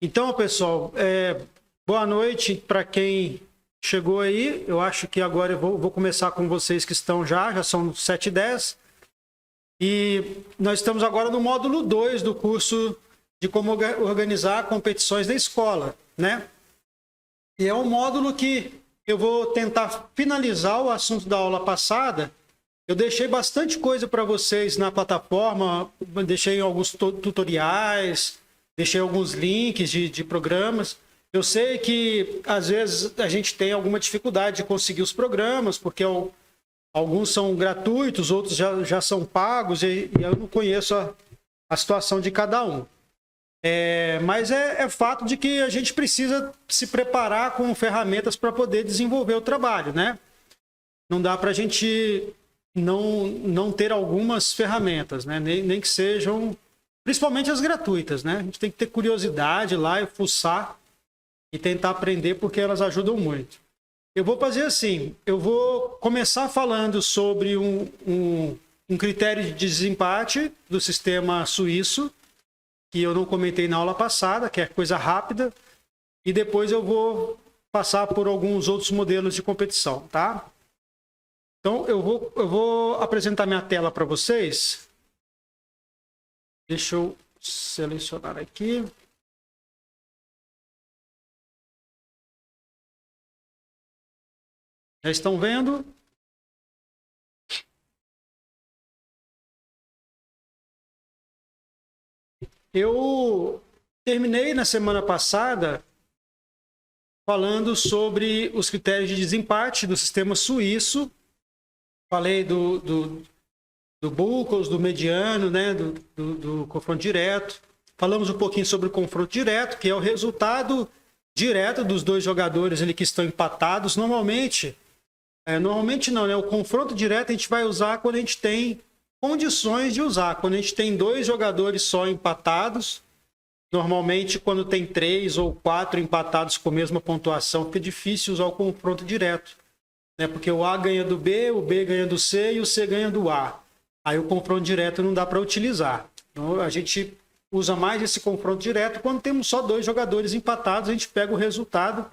Então, pessoal, boa noite para quem chegou aí. Eu acho que agora eu vou começar com vocês que estão já são 7h10. E nós estamos agora no módulo 2 do curso de como organizar competições da escola, né? E é um módulo que eu vou tentar finalizar o assunto da aula passada. Eu deixei bastante coisa para vocês na plataforma, deixei alguns tutoriais, deixei alguns links de programas. Eu sei que, às vezes, a gente tem alguma dificuldade de conseguir os programas, porque alguns são gratuitos, outros já são pagos, e eu não conheço a situação de cada um. Mas é fato de que a gente precisa se preparar com ferramentas para poder desenvolver o trabalho, né? Não dá para a gente não ter algumas ferramentas, né? Nem que sejam, principalmente as gratuitas, né? A gente tem que ter curiosidade lá e fuçar e tentar aprender, porque elas ajudam muito. Eu vou fazer assim, eu vou começar falando sobre um critério de desempate do sistema suíço, que eu não comentei na aula passada, que é coisa rápida, e depois eu vou passar por alguns outros modelos de competição, tá? Então, eu vou apresentar minha tela para vocês. Deixa eu selecionar aqui. Já estão vendo? Eu terminei na semana passada falando sobre os critérios de desempate do sistema suíço. Falei do Buchholz, do mediano, né? do confronto direto. Falamos um pouquinho sobre o confronto direto, que é o resultado direto dos dois jogadores ali que estão empatados. Normalmente não, né? O confronto direto a gente vai usar quando a gente tem condições de usar. Quando a gente tem dois jogadores só empatados, normalmente quando tem 3 ou 4 empatados com a mesma pontuação, fica difícil usar o confronto direto, né? Porque o A ganha do B, o B ganha do C e o C ganha do A. Aí o confronto direto não dá para utilizar. Então a gente usa mais esse confronto direto quando temos só dois jogadores empatados, a gente pega o resultado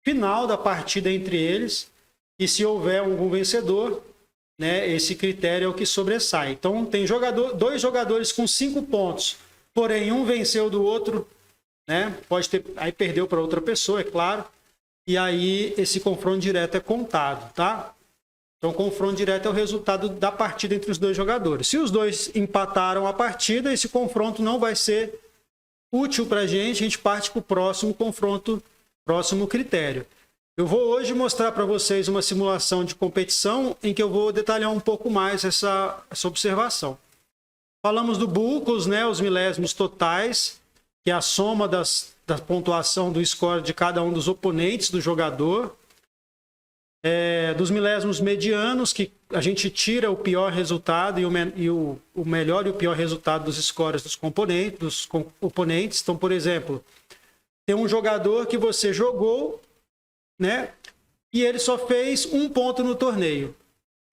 final da partida entre eles, e se houver algum vencedor, né, esse critério é o que sobressai. Então tem dois jogadores com 5 pontos, porém um venceu do outro, né? Pode ter, aí perdeu para outra pessoa, é claro. E aí esse confronto direto é contado, tá? Então o confronto direto é o resultado da partida entre os dois jogadores. Se os dois empataram a partida, esse confronto não vai ser útil para a gente parte para o próximo confronto, próximo critério. Eu vou hoje mostrar para vocês uma simulação de competição em que eu vou detalhar um pouco mais essa observação. Falamos do Buchholz, né, os milésimos totais, que é a soma da pontuação do score de cada um dos oponentes do jogador. Dos milésimos medianos, que a gente tira o pior resultado e o melhor e o pior resultado dos scores dos oponentes. Então, por exemplo, tem um jogador que você jogou, né? E ele só fez 1 ponto no torneio.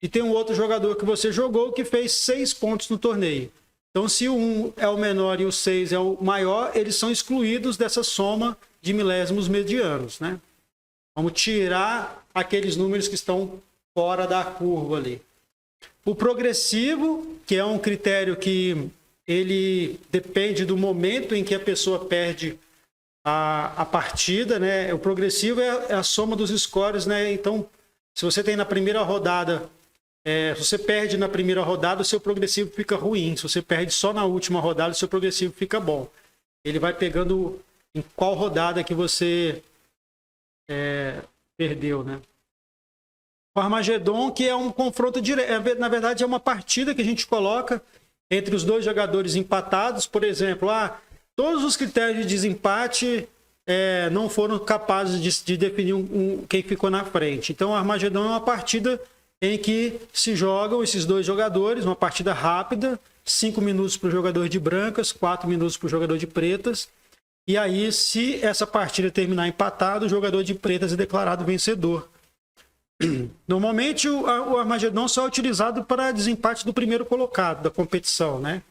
E tem um outro jogador que você jogou que fez 6 pontos no torneio. Então, se o 1 é o menor e o 6 é o maior, eles são excluídos dessa soma de milésimos medianos, né? Vamos tirar aqueles números que estão fora da curva ali. O progressivo, que é um critério que ele depende do momento em que a pessoa perde a partida, né? O progressivo é a soma dos scores, né? Então, se você tem na primeira rodada, se você perde na primeira rodada, o seu progressivo fica ruim. Se você perde só na última rodada, o seu progressivo fica bom. Ele vai pegando em qual rodada que você perdeu, né? O Armagedon, que é um confronto direto, na verdade é uma partida que a gente coloca entre os dois jogadores empatados. Por exemplo, todos os critérios de desempate não foram capazes de definir quem ficou na frente. Então, o Armagedon é uma partida em que se jogam esses dois jogadores, uma partida rápida, 5 minutos para o jogador de brancas, 4 minutos para o jogador de pretas. E aí, se essa partida terminar empatado, o jogador de pretas é declarado vencedor. Normalmente, o Armagedon só é utilizado para desempate do primeiro colocado da competição, né?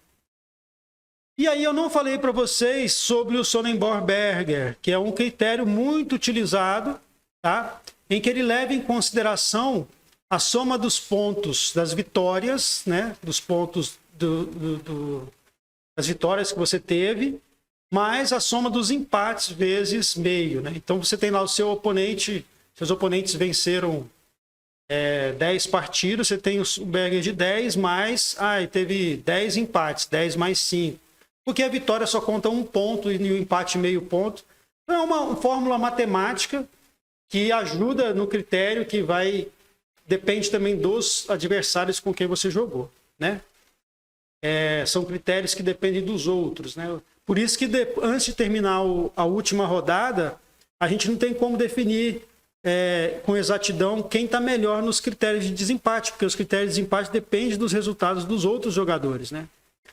E aí eu não falei para vocês sobre o Sonnenborn-Berger, que é um critério muito utilizado, tá? Em que ele leva em consideração a soma dos pontos das vitórias, né? Dos pontos das vitórias que você teve, mais a soma dos empates vezes meio, né? Então você tem lá o seu oponente, seus oponentes venceram 10 partidas, você tem o Berger de 10, mais teve 10 empates, 10 mais 5. Porque a vitória só conta um ponto e o empate meio ponto. Então é uma fórmula matemática que ajuda no critério que depende também dos adversários com quem você jogou, né? São critérios que dependem dos outros, né? Por isso que antes de terminar a última rodada, a gente não tem como definir com exatidão quem está melhor nos critérios de desempate, porque os critérios de desempate dependem dos resultados dos outros jogadores, né?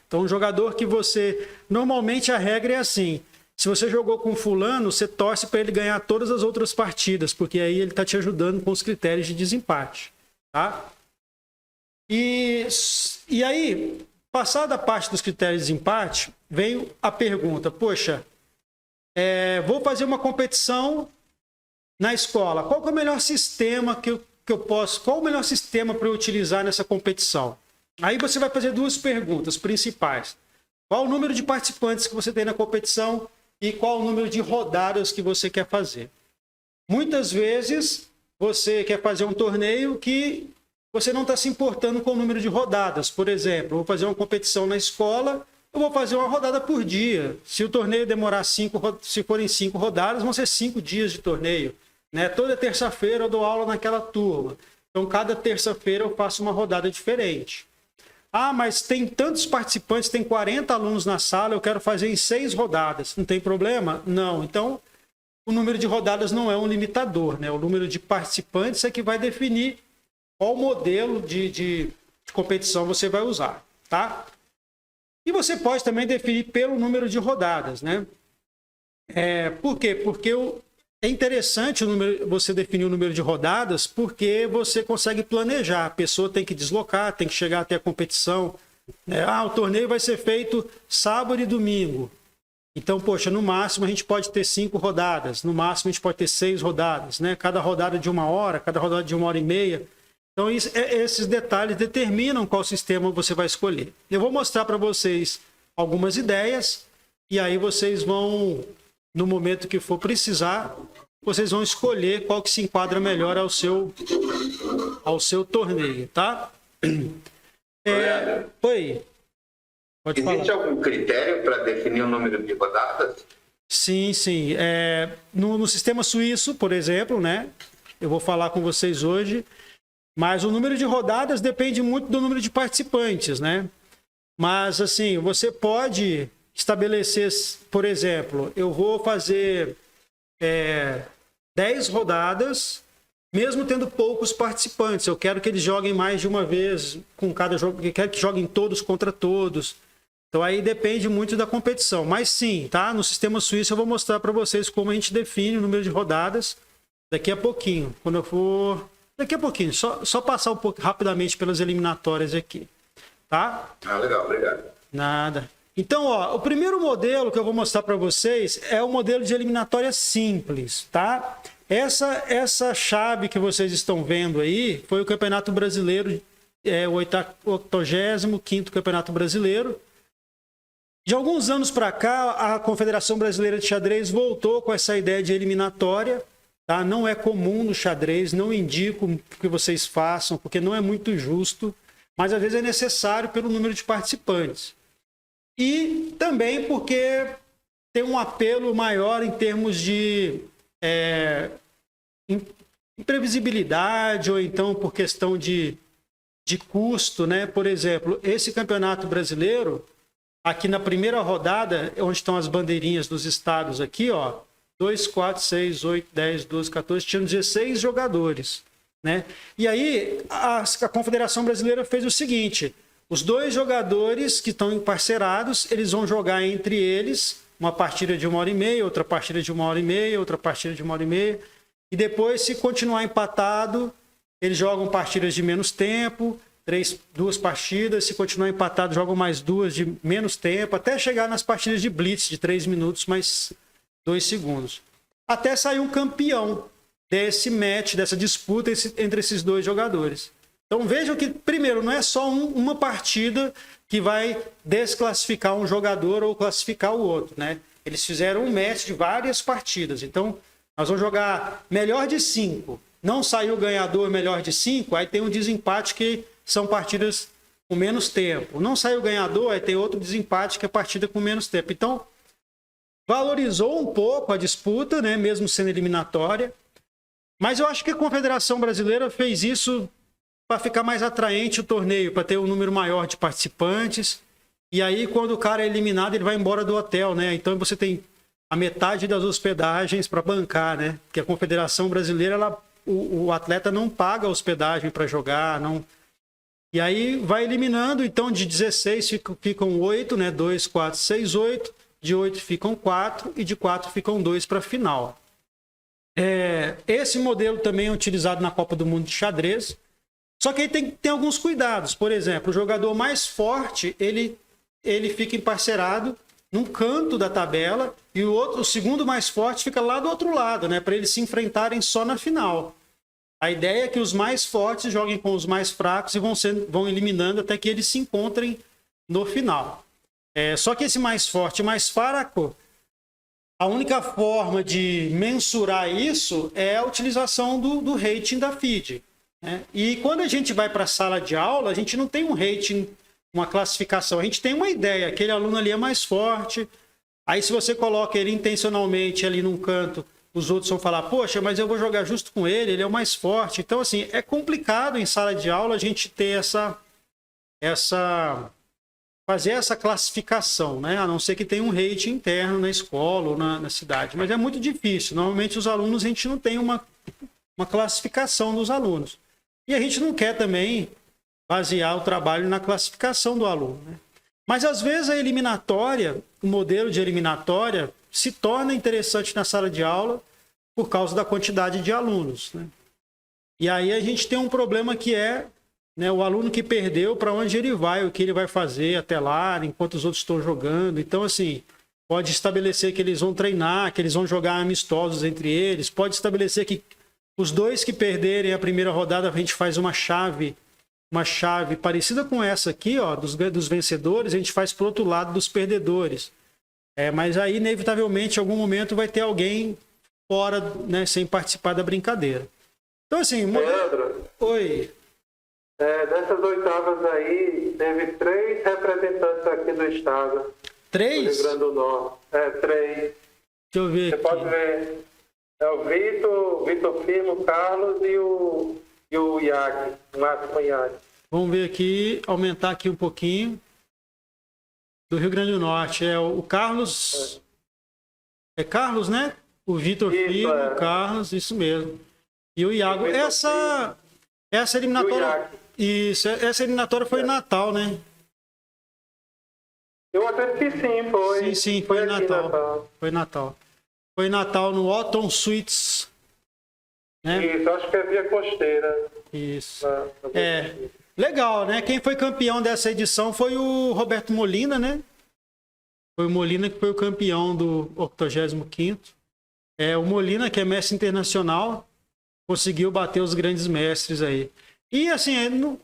Então, um jogador que você... Normalmente a regra é assim, se você jogou com fulano, você torce para ele ganhar todas as outras partidas, porque aí ele está te ajudando com os critérios de desempate, tá? E aí, passada a parte dos critérios de desempate, vem a pergunta, poxa, vou fazer uma competição na escola, qual que é o melhor sistema que eu posso... Qual o melhor sistema para eu utilizar nessa competição? Aí você vai fazer duas perguntas principais. Qual o número de participantes que você tem na competição e qual o número de rodadas que você quer fazer? Muitas vezes você quer fazer um torneio que você não está se importando com o número de rodadas. Por exemplo, eu vou fazer uma competição na escola, eu vou fazer uma rodada por dia. Se o torneio demorar se forem 5 rodadas, vão ser 5 dias de torneio, né? Toda terça-feira eu dou aula naquela turma. Então, cada terça-feira eu faço uma rodada diferente. Mas tem tantos participantes, tem 40 alunos na sala, eu quero fazer em 6 rodadas. Não tem problema? Não. Então, o número de rodadas não é um limitador, né? O número de participantes é que vai definir qual modelo de competição você vai usar, tá? E você pode também definir pelo número de rodadas, né? Por quê? Porque é interessante você definir o número de rodadas, porque você consegue planejar. A pessoa tem que deslocar, tem que chegar até a competição. O torneio vai ser feito sábado e domingo. Então, poxa, no máximo a gente pode ter 5 rodadas. No máximo a gente pode ter 6 rodadas, né? Cada rodada de 1 hora, cada rodada de 1h30. Então, esses detalhes determinam qual sistema você vai escolher. Eu vou mostrar para vocês algumas ideias e aí vocês vão... No momento que for precisar, vocês vão escolher qual que se enquadra melhor ao seu torneio, tá? Oi. Pode falar. Existe algum critério para definir o número de rodadas? Sim. No sistema suíço, por exemplo, né? Eu vou falar com vocês hoje, mas o número de rodadas depende muito do número de participantes, né? Mas, assim, você pode... estabelecer, por exemplo, eu vou fazer 10 rodadas, mesmo tendo poucos participantes. Eu quero que eles joguem mais de uma vez com cada jogo, eu quero que joguem todos contra todos. Então aí depende muito da competição. Mas sim, tá? No sistema suíço eu vou mostrar para vocês como a gente define o número de rodadas daqui a pouquinho. Quando eu for... Daqui a pouquinho, só passar um pouco rapidamente pelas eliminatórias aqui, tá? Legal, obrigado. Nada. Então, o primeiro modelo que eu vou mostrar para vocês é o modelo de eliminatória simples, tá? Essa chave que vocês estão vendo aí foi o Campeonato Brasileiro, o 85º Campeonato Brasileiro. De alguns anos para cá, a Confederação Brasileira de Xadrez voltou com essa ideia de eliminatória, tá? Não é comum no xadrez, não indico que vocês façam, porque não é muito justo, mas às vezes é necessário pelo número de participantes. E também porque tem um apelo maior em termos de imprevisibilidade ou então por questão de custo, né? Por exemplo, esse campeonato brasileiro, aqui na primeira rodada, onde estão as bandeirinhas dos estados aqui, 2, 4, 6, 8, 10, 12, 14, tinham 16 jogadores, né? E aí a Confederação Brasileira fez o seguinte... Os 2 jogadores que estão emparcerados, eles vão jogar entre eles uma partida de 1h30, outra partida de 1h30, outra partida de 1h30. E depois, se continuar empatado, eles jogam partidas de menos tempo. duas partidas, se continuar empatado, jogam mais duas de menos tempo, até chegar nas partidas de blitz de 3 minutos mais 2 segundos. Até sair um campeão desse match, dessa disputa entre esses dois jogadores. Então vejam que, primeiro, não é só uma partida que vai desclassificar um jogador ou classificar o outro, né? Eles fizeram um match de várias partidas. Então, nós vamos jogar melhor de 5. Não saiu o ganhador melhor de 5, aí tem um desempate que são partidas com menos tempo. Não saiu o ganhador, aí tem outro desempate que é partida com menos tempo. Então, valorizou um pouco a disputa, né? Mesmo sendo eliminatória. Mas eu acho que a Confederação Brasileira fez isso para ficar mais atraente o torneio, para ter um número maior de participantes. E aí, quando o cara é eliminado, ele vai embora do hotel, né? Então você tem a metade das hospedagens para bancar, né? Porque a Confederação Brasileira, o atleta não paga hospedagem para jogar, não. E aí vai eliminando, então de 16 ficam 8, né? 2, 4, 6, 8. De 8 ficam 4 e de 4 ficam 2 para a final. Esse modelo também é utilizado na Copa do Mundo de xadrez. Só que aí tem alguns cuidados. Por exemplo, o jogador mais forte, ele fica emparcerado num canto da tabela e o segundo mais forte fica lá do outro lado, né? Para eles se enfrentarem só na final. A ideia é que os mais fortes joguem com os mais fracos e vão eliminando até que eles se encontrem no final. Só que esse mais forte e mais fraco, a única forma de mensurar isso é a utilização do rating da FIDE. Né? E quando a gente vai para a sala de aula, a gente não tem um rating, uma classificação. A gente tem uma ideia, aquele aluno ali é mais forte. Aí se você coloca ele intencionalmente ali num canto, os outros vão falar, poxa, mas eu vou jogar justo com ele é o mais forte. Então, assim, é complicado em sala de aula a gente ter fazer essa classificação, né? A não ser que tenha um rating interno na escola ou na cidade. Mas é muito difícil. Normalmente os alunos, a gente não tem uma classificação dos alunos. E a gente não quer também basear o trabalho na classificação do aluno, né? Mas às vezes a eliminatória, o modelo de eliminatória, se torna interessante na sala de aula por causa da quantidade de alunos, né? E aí a gente tem um problema que é, né, o aluno que perdeu, para onde ele vai, o que ele vai fazer até lá, enquanto os outros estão jogando. Então, assim, pode estabelecer que eles vão treinar, que eles vão jogar amistosos entre eles, pode estabelecer que os dois que perderem a primeira rodada, a gente faz uma chave parecida com essa aqui, ó, dos vencedores, a gente faz para o outro lado dos perdedores. Mas aí, inevitavelmente, em algum momento vai ter alguém fora, né, sem participar da brincadeira. Então, assim... Leandro, oi. Nessas oitavas aí, teve 3 representantes aqui do estado. 3? Do Rio Grande do Norte. 3. Deixa eu ver Você aqui. pode ver. É o Vitor Firmo, o Carlos e o Iac, o Márcio Iac. Vamos ver aqui, aumentar aqui um pouquinho. Do Rio Grande do Norte. O Carlos... É Carlos, né? O Vitor Filho, o Carlos, isso mesmo. E o Iago. Essa eliminatória... Isso, essa eliminatória foi em Natal, né? Eu acredito que sim, foi. Sim, foi em Natal. Foi Natal. Foi em Natal, no Otton Suites. Né? Isso, acho que é Via Costeira. Isso. Legal, né? Quem foi campeão dessa edição foi o Roberto Molina, né? Foi o Molina que foi o campeão do 85º. O Molina, que é mestre internacional, conseguiu bater os grandes mestres aí. E assim,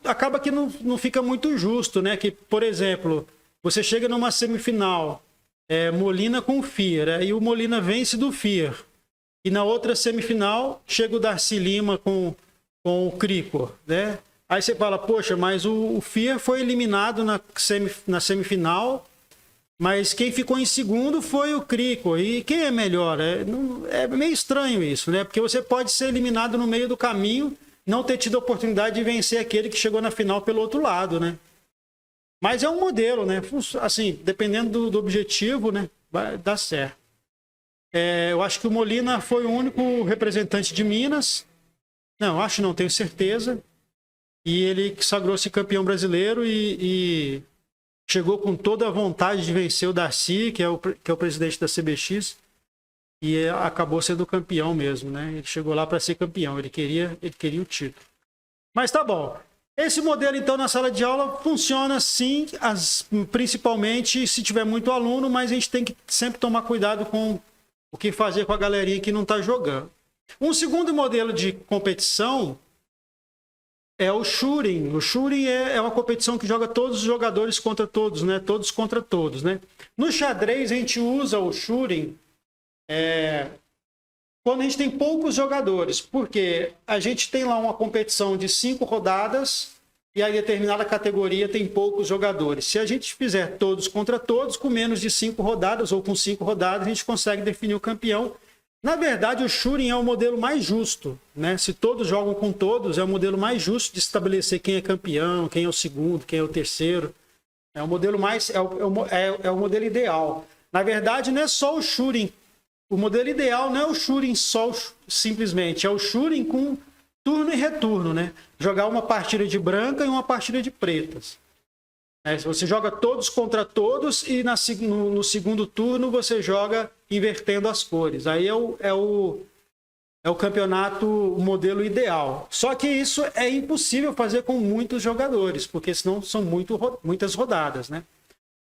acaba que não fica muito justo, né? Que, por exemplo, você chega numa semifinal, Molina com o Fier, aí o Molina vence do Fier. E na outra semifinal, chega o Darcy Lima com o Cricor, né? Aí você fala, poxa, mas o Fier foi eliminado na semifinal, mas quem ficou em segundo foi o Cricor. E quem é melhor? É meio estranho isso, né? Porque você pode ser eliminado no meio do caminho, não ter tido a oportunidade de vencer aquele que chegou na final pelo outro lado, né? Mas é um modelo, né? Assim, dependendo do objetivo, né? Vai dar certo. Eu acho que o Molina foi o único representante de Minas. Não, tenho certeza. E ele sagrou-se campeão brasileiro e chegou com toda a vontade de vencer o Darcy, que é o presidente da CBX, e acabou sendo campeão mesmo, né? Ele chegou lá para ser campeão, ele queria o título. Mas tá bom. Esse modelo, então, na sala de aula funciona sim, principalmente se tiver muito aluno, mas a gente tem que sempre tomar cuidado com o que fazer com a galerinha que não está jogando. Um segundo modelo de competição é o shooting. O shooting é uma competição que joga todos os jogadores contra todos, né? Todos contra todos, né? No xadrez, a gente usa o shooting quando a gente tem poucos jogadores, porque a gente tem lá uma competição de 5 rodadas e aí determinada categoria tem poucos jogadores. Se a gente fizer todos contra todos, com menos de 5 rodadas ou com 5 rodadas, a gente consegue definir o campeão. Na verdade, o shooting é o modelo mais justo, né? Se todos jogam com todos, é o modelo mais justo de estabelecer quem é campeão, quem é o segundo, quem é o terceiro. É o modelo é o modelo ideal. Na verdade, não é só o shooting. O modelo ideal não é o shooting só simplesmente, é o shooting com turno e retorno, né? Jogar uma partida de branca e uma partida de pretas. Você joga todos contra todos e no segundo turno você joga invertendo as cores. Aí é o campeonato, o modelo ideal. Só que isso é impossível fazer com muitos jogadores, porque senão são muitas rodadas, né?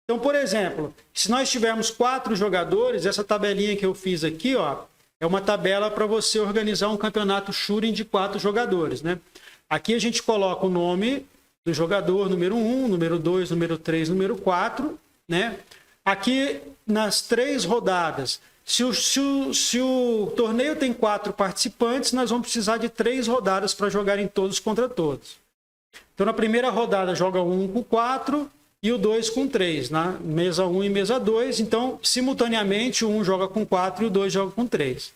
Então, por exemplo, se nós tivermos 4 jogadores, essa tabelinha que eu fiz aqui, ó, é uma tabela para você organizar um campeonato shooting de 4 jogadores, né? Aqui a gente coloca o nome do jogador, número 1, número 2, número 3, número 4, né? Aqui, nas 3 rodadas, se o torneio tem 4 participantes, nós vamos precisar de 3 rodadas para jogarem todos contra todos. Então, na primeira rodada, joga 1 com 4 e o 2 com 3, na mesa 1 e mesa 2. Então, simultaneamente, o 1 joga com 4 e o 2 joga com 3.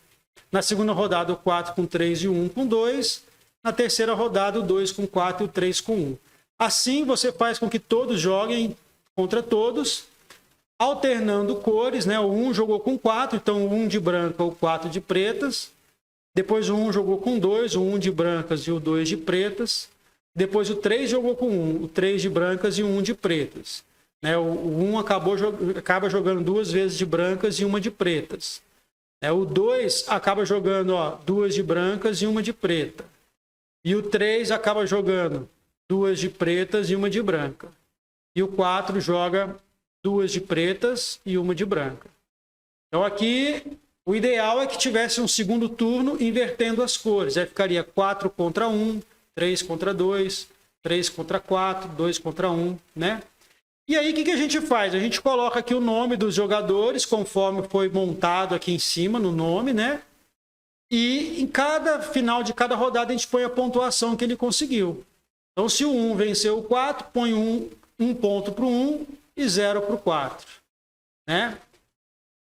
Na segunda rodada, o 4 com 3 e o 1 com 2. Na terceira rodada, o 2 com 4 e o 3 com 1. Assim, você faz com que todos joguem contra todos, alternando cores, né? O 1 jogou com 4, então o 1 de branca ou 4 de pretas. Depois o 1 jogou com 2, o 1 de brancas e o 2 de pretas. Depois o 3 jogou com 1, o 3 de brancas e o 1 de pretas. Né? O 1 acaba jogando 2 vezes de brancas e uma de pretas. O 2 acaba jogando 2 de brancas e uma de preta. E o 3 acaba jogando 2 de pretas e uma de branca. E o 4 joga 2 de pretas e uma de branca. Então aqui o ideal é que tivesse um segundo turno invertendo as cores. Aí ficaria 4 contra 1, 3 contra 2, 3 contra 4, 2 contra 1, né? E aí, o que a gente faz? A gente coloca aqui o nome dos jogadores, conforme foi montado aqui em cima, no nome, né? E em cada final de cada rodada, a gente põe a pontuação que ele conseguiu. Então, se o 1 venceu o 4, põe um ponto para o 1 e 0 para o 4, né?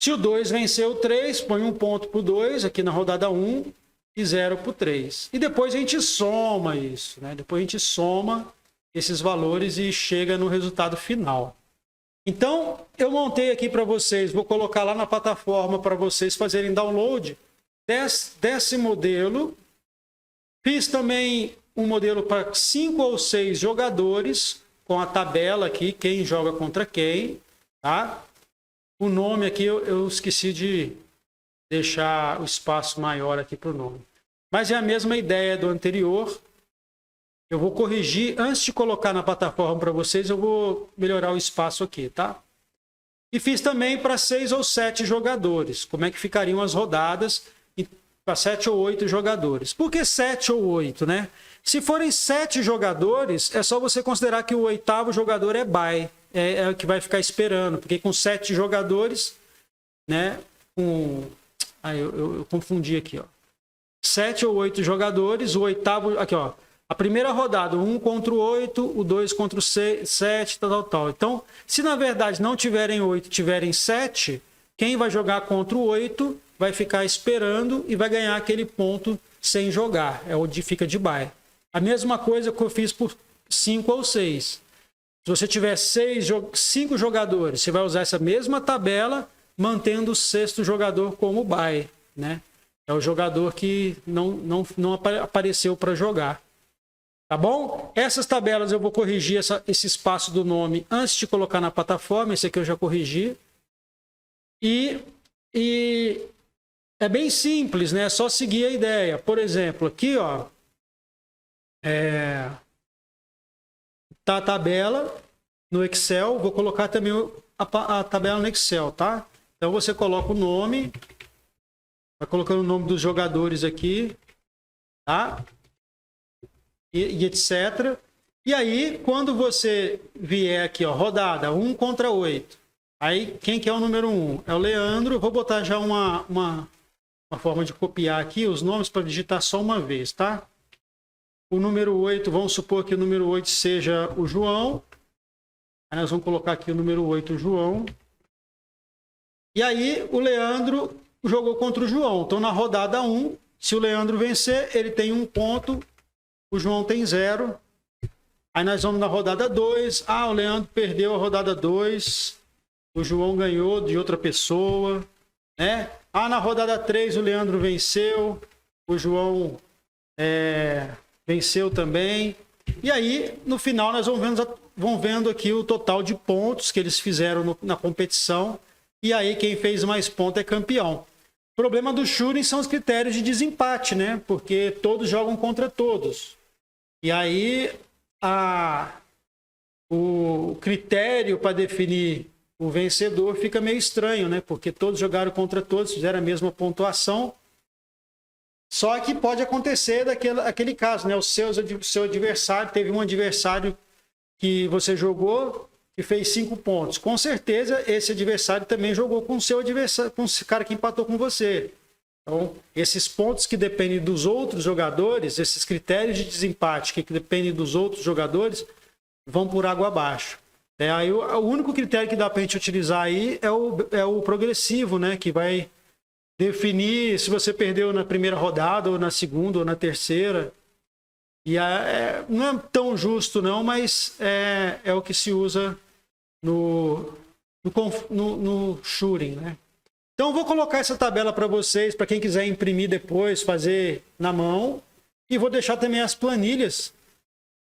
Se o 2 venceu o 3, põe um ponto para o 2, aqui na rodada 1, e 0 para o 3. E depois a gente soma isso, né? Depois a gente soma esses valores e chega no resultado final. Então, eu montei aqui para vocês, vou colocar lá na plataforma para vocês fazerem download desse modelo. Fiz também um modelo para 5 ou 6 jogadores, com a tabela aqui, quem joga contra quem, tá? O nome aqui eu esqueci de deixar o espaço maior aqui para o nome. Mas é a mesma ideia do anterior. Eu vou corrigir, antes de colocar na plataforma para vocês, eu vou melhorar o espaço aqui, tá? E fiz também para 6 ou 7 jogadores, como é que ficariam as rodadas para 7 ou 8 jogadores. Por que 7 ou 8, né? Se forem 7 jogadores, é só você considerar que o 8º jogador é bye, é o que vai ficar esperando, porque com 7 jogadores, né, eu confundi aqui, ó. 7 ou 8 jogadores, o 8º, aqui, ó. A primeira rodada, 1 contra o 8, o 2 contra o 7, tal. Então, se na verdade não tiverem 8, tiverem 7, quem vai jogar contra o 8 vai ficar esperando e vai ganhar aquele ponto sem jogar. É onde fica de bye. A mesma coisa que eu fiz por 5 ou 6. Se você tiver 5 jogadores, você vai usar essa mesma tabela, mantendo o 6º jogador como bye, né? É o jogador que não apareceu para jogar. Tá bom? Essas tabelas eu vou corrigir esse espaço do nome antes de colocar na plataforma. Esse aqui eu já corrigi. E é bem simples, né? É só seguir a ideia. Por exemplo, aqui, ó. tá a tabela no Excel. Vou colocar também a tabela no Excel, tá? Então você coloca o nome, vai colocando o nome dos jogadores aqui, tá? E etc. E aí, quando você vier aqui, ó, rodada 1 contra 8. Aí, quem que é o número 1? É o Leandro. Vou botar já uma forma de copiar aqui os nomes para digitar só uma vez, tá? O número 8, vamos supor que o número 8 seja o João. Aí nós vamos colocar aqui o número 8, o João. E aí, o Leandro jogou contra o João. Então, na rodada 1, se o Leandro vencer, ele tem 1 ponto, o João tem 0. Aí nós vamos na rodada 2. Ah, o Leandro perdeu a rodada 2. O João ganhou de outra pessoa, né? Ah, na rodada 3 o Leandro venceu. O João venceu também. E aí, no final, nós vamos vendo aqui o total de pontos que eles fizeram na competição. E aí, quem fez mais pontos é campeão. O problema do shooting são os critérios de desempate, né? Porque todos jogam contra todos. E aí, o critério para definir o vencedor fica meio estranho, né? Porque todos jogaram contra todos, fizeram a mesma pontuação. Só que pode acontecer aquele caso, né? O seu adversário, teve um adversário que você jogou que fez 5 pontos. Com certeza, esse adversário também jogou com o seu adversário, com esse cara que empatou com você. Então, esses pontos que dependem dos outros jogadores, esses critérios de desempate que dependem dos outros jogadores, vão por água abaixo. Aí o único critério que dá para a gente utilizar aí é o progressivo, né? Que vai definir se você perdeu na primeira rodada, ou na segunda, ou na terceira. E não é tão justo, não, mas é o que se usa no shooting, né? Então, eu vou colocar essa tabela para vocês, para quem quiser imprimir depois, fazer na mão. E vou deixar também as planilhas.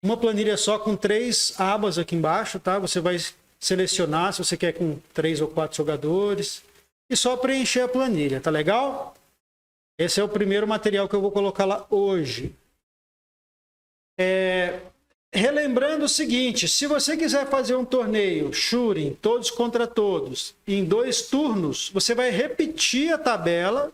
Uma planilha só com 3 abas aqui embaixo, tá? Você vai selecionar se você quer com 3 ou 4 jogadores. E só preencher a planilha, tá legal? Esse é o primeiro material que eu vou colocar lá hoje. Relembrando o seguinte, se você quiser fazer um torneio shooting, todos contra todos, em 2 turnos, você vai repetir a tabela,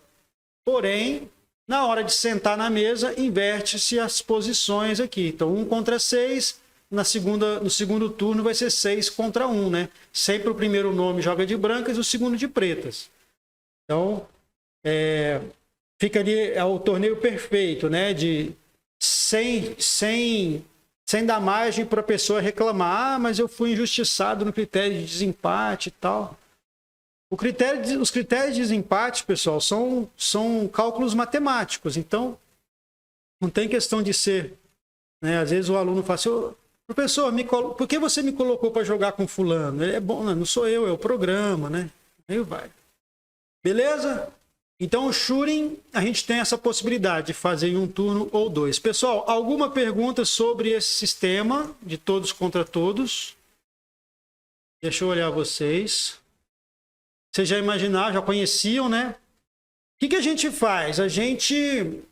porém, na hora de sentar na mesa, inverte-se as posições aqui. Então, 1 contra 6, no segundo turno vai ser 6 contra 1, né? Sempre o primeiro nome joga de brancas e o segundo de pretas. Então, fica ali, é o torneio perfeito, né? Sem dar margem para a pessoa reclamar, ah, mas eu fui injustiçado no critério de desempate e tal. Os critérios de desempate, pessoal, são cálculos matemáticos. Então, não tem questão de ser, né? Às vezes o aluno fala assim, professor, por que você me colocou para jogar com fulano? Ele é bom, não sou eu, é o programa, né? Aí vai. Beleza? Então, o shooting, a gente tem essa possibilidade de fazer em 1 turno ou 2. Pessoal, alguma pergunta sobre esse sistema de todos contra todos? Deixa eu olhar vocês. Vocês já imaginaram, já conheciam, né? O que a gente faz? A gente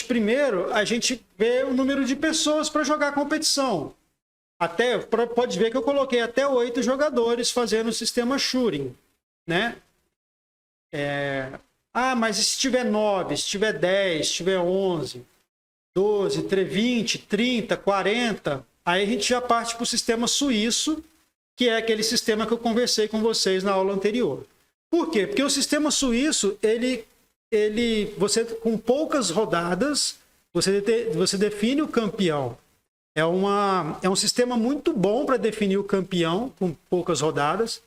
primeiro vê o número de pessoas para jogar a competição. Pode ver que eu coloquei até 8 jogadores fazendo o sistema shooting, né? Mas e se tiver 9, se tiver 10, se tiver 11, 12, 20, 30, 40, aí a gente já parte para o sistema suíço, que é aquele sistema que eu conversei com vocês na aula anterior. Por quê? Porque o sistema suíço, você com poucas rodadas, você define o campeão. É um sistema muito bom para definir o campeão com poucas rodadas,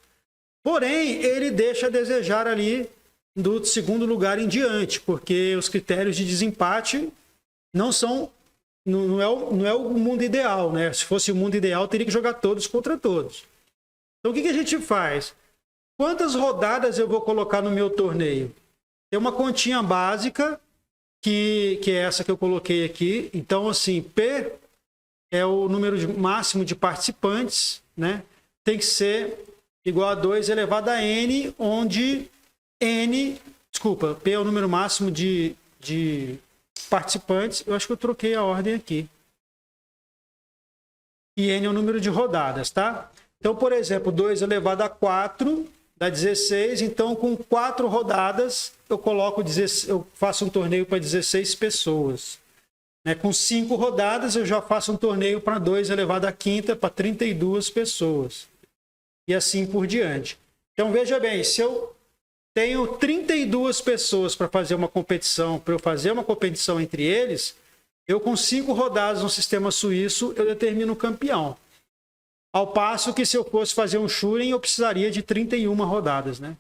porém, ele deixa a desejar ali do segundo lugar em diante, porque os critérios de desempate não é o mundo ideal, né? Se fosse o mundo ideal, teria que jogar todos contra todos. Então, o que a gente faz? Quantas rodadas eu vou colocar no meu torneio? Tem uma continha básica, que é essa que eu coloquei aqui. Então, assim, P é o número máximo de participantes, né? Tem que ser igual a 2 elevado a N, onde P é o número máximo de participantes. Eu acho que eu troquei a ordem aqui. E N é o número de rodadas, tá? Então, por exemplo, 2 elevado a 4 dá 16. Então, com 4 rodadas, eu faço um torneio para 16 pessoas. Com 5 rodadas, eu já faço um torneio para 2 elevado à quinta para 32 pessoas. E assim por diante. Então, veja bem, se eu tenho 32 pessoas para fazer uma competição, para eu fazer uma competição entre eles, eu com 5 rodadas no sistema suíço, eu determino o campeão. Ao passo que se eu fosse fazer um Shuren, eu precisaria de 31 rodadas, né?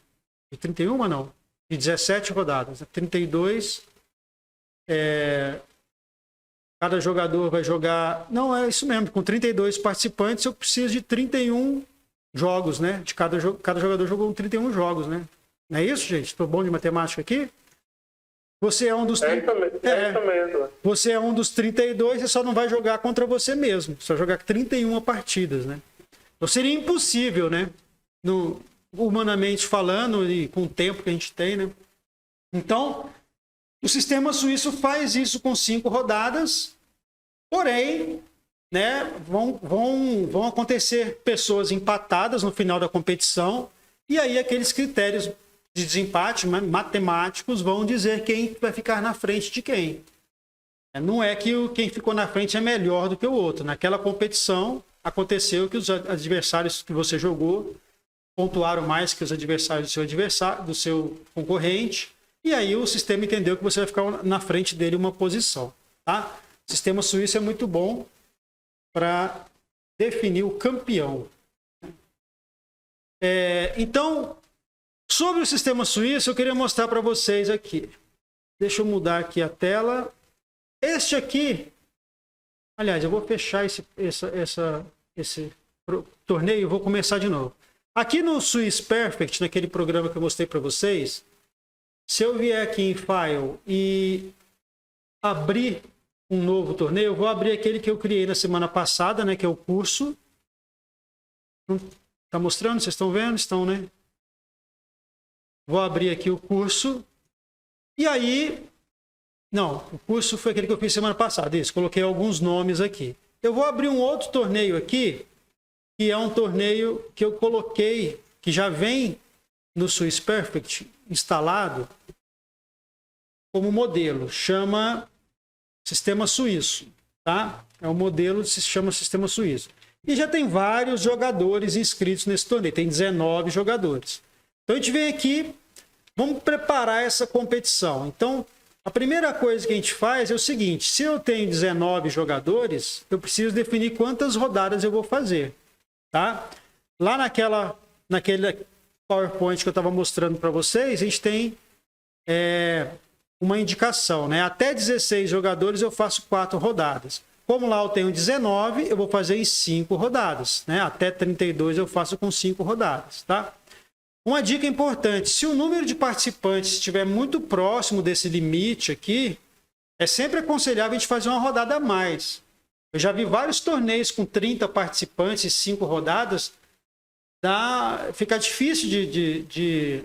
De 31 não, de 17 rodadas. 32, cada jogador vai jogar... Não, é isso mesmo, com 32 participantes eu preciso de 31 jogos, né? De cada jogador jogou 31 jogos, né? Não é isso, gente? Estou bom de matemática aqui? Você é um dos... É isso mesmo. Você é um dos 32 e só não vai jogar contra você mesmo. Só jogar 31 partidas, né? Então seria impossível, né? Humanamente falando e com o tempo que a gente tem, né? Então, o sistema suíço faz isso com 5 rodadas, porém, né, vão acontecer pessoas empatadas no final da competição e aí aqueles critérios de desempate matemáticos vão dizer quem vai ficar na frente de quem. Não é que quem ficou na frente é melhor do que o outro. Naquela competição aconteceu que os adversários que você jogou pontuaram mais que os adversários do seu concorrente e aí o sistema entendeu que você vai ficar na frente dele uma posição. Tá? O sistema suíço é muito bom para definir o campeão. Então, sobre o sistema suíço, eu queria mostrar para vocês aqui. Deixa eu mudar aqui a tela. Este aqui, aliás, eu vou fechar esse torneio e vou começar de novo. Aqui no Swiss Perfect, naquele programa que eu mostrei para vocês, se eu vier aqui em File e abrir um novo torneio, eu vou abrir aquele que eu criei na semana passada, né, que é o curso. Está mostrando? Vocês estão vendo? Estão, né? Vou abrir aqui o curso. E aí... Não, o curso foi aquele que eu fiz semana passada. Isso, coloquei alguns nomes aqui. Eu vou abrir um outro torneio aqui, que é um torneio que eu coloquei, que já vem no Swiss Perfect instalado como modelo. Chama Sistema Suíço. Tá? É um modelo que se chama Sistema Suíço. E já tem vários jogadores inscritos nesse torneio. Tem 19 jogadores. Então a gente vem aqui, vamos preparar essa competição. Então, a primeira coisa que a gente faz é o seguinte: se eu tenho 19 jogadores, eu preciso definir quantas rodadas eu vou fazer. Tá? Lá naquele PowerPoint que eu estava mostrando para vocês, a gente tem uma indicação, né? Até 16 jogadores eu faço 4 rodadas. Como lá eu tenho 19, eu vou fazer em 5 rodadas. Né? Até 32 eu faço com 5 rodadas. Tá? Uma dica importante: se o número de participantes estiver muito próximo desse limite aqui, é sempre aconselhável a gente fazer uma rodada a mais. Eu já vi vários torneios com 30 participantes e 5 rodadas. Fica difícil de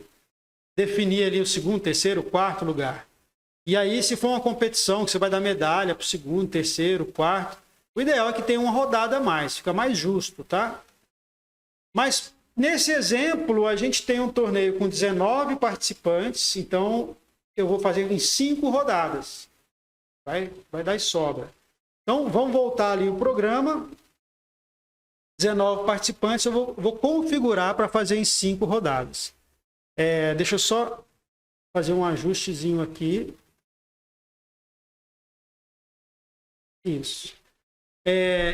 definir ali o segundo, terceiro, quarto lugar. E aí, se for uma competição que você vai dar medalha para o segundo, terceiro, quarto, o ideal é que tenha uma rodada a mais, fica mais justo, tá? Mas, nesse exemplo, a gente tem um torneio com 19 participantes, então eu vou fazer em 5 rodadas. Vai dar e sobra. Então, vamos voltar ali o programa. 19 participantes, eu vou configurar para fazer em 5 rodadas. Deixa eu só fazer um ajustezinho aqui. Isso.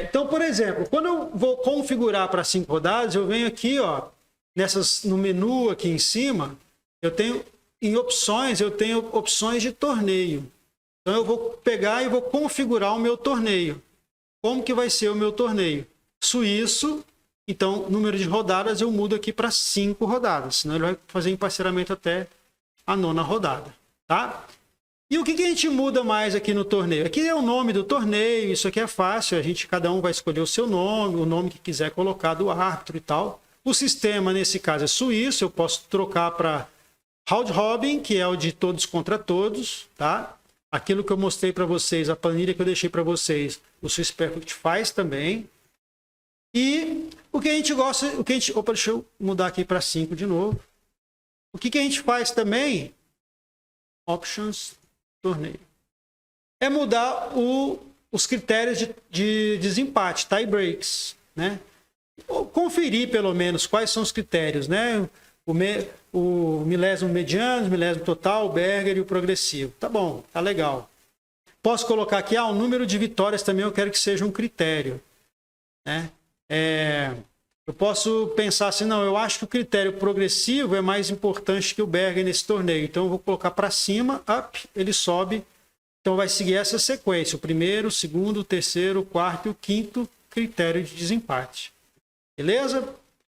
Então, por exemplo, quando eu vou configurar para 5 rodadas, eu venho aqui, ó, no menu aqui em cima, eu tenho opções de torneio. Então, eu vou pegar e vou configurar o meu torneio. Como que vai ser o meu torneio? Suíço, então, número de rodadas eu mudo aqui para 5 rodadas, senão ele vai fazer emparceramento até a 9ª rodada, tá? E o que a gente muda mais aqui no torneio? Aqui é o nome do torneio, isso aqui é fácil, cada um vai escolher o seu nome, o nome que quiser colocar do árbitro e tal. O sistema, nesse caso, é suíço, eu posso trocar para Round Robin, que é o de todos contra todos, tá? Aquilo que eu mostrei para vocês, a planilha que eu deixei para vocês, o Swiss Perfect faz também. E o que a gente gosta, opa, deixa eu mudar aqui para 5 de novo. O que a gente faz também, Options, torneio, é mudar os critérios de desempate, tie breaks, né? Conferir pelo menos quais são os critérios, né? O milésimo mediano, o milésimo total, o Berger e o progressivo. Tá bom, tá legal. Posso colocar aqui, o número de vitórias também eu quero que seja um critério, né? Eu posso pensar assim, não, eu acho que o critério progressivo é mais importante que o Berger nesse torneio. Então eu vou colocar para cima, up, ele sobe. Então vai seguir essa sequência, o primeiro, o segundo, o terceiro, o quarto e o quinto critério de desempate. Beleza?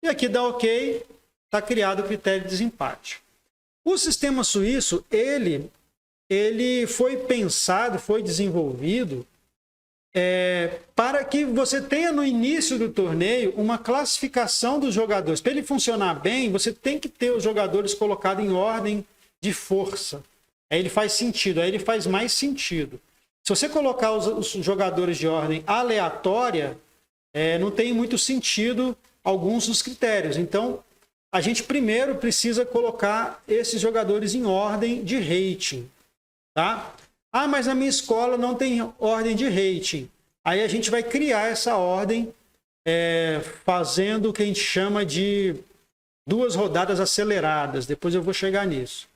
E aqui dá OK, está criado o critério de desempate. O sistema suíço, ele foi pensado, foi desenvolvido para que você tenha no início do torneio uma classificação dos jogadores. Para ele funcionar bem, você tem que ter os jogadores colocados em ordem de força. Aí ele faz sentido, aí ele faz mais sentido. Se você colocar os jogadores de ordem aleatória, não tem muito sentido alguns dos critérios. Então, a gente primeiro precisa colocar esses jogadores em ordem de rating. Tá? Mas na minha escola não tem ordem de rating. Aí a gente vai criar essa ordem fazendo o que a gente chama de 2 rodadas aceleradas. Depois eu vou chegar nisso.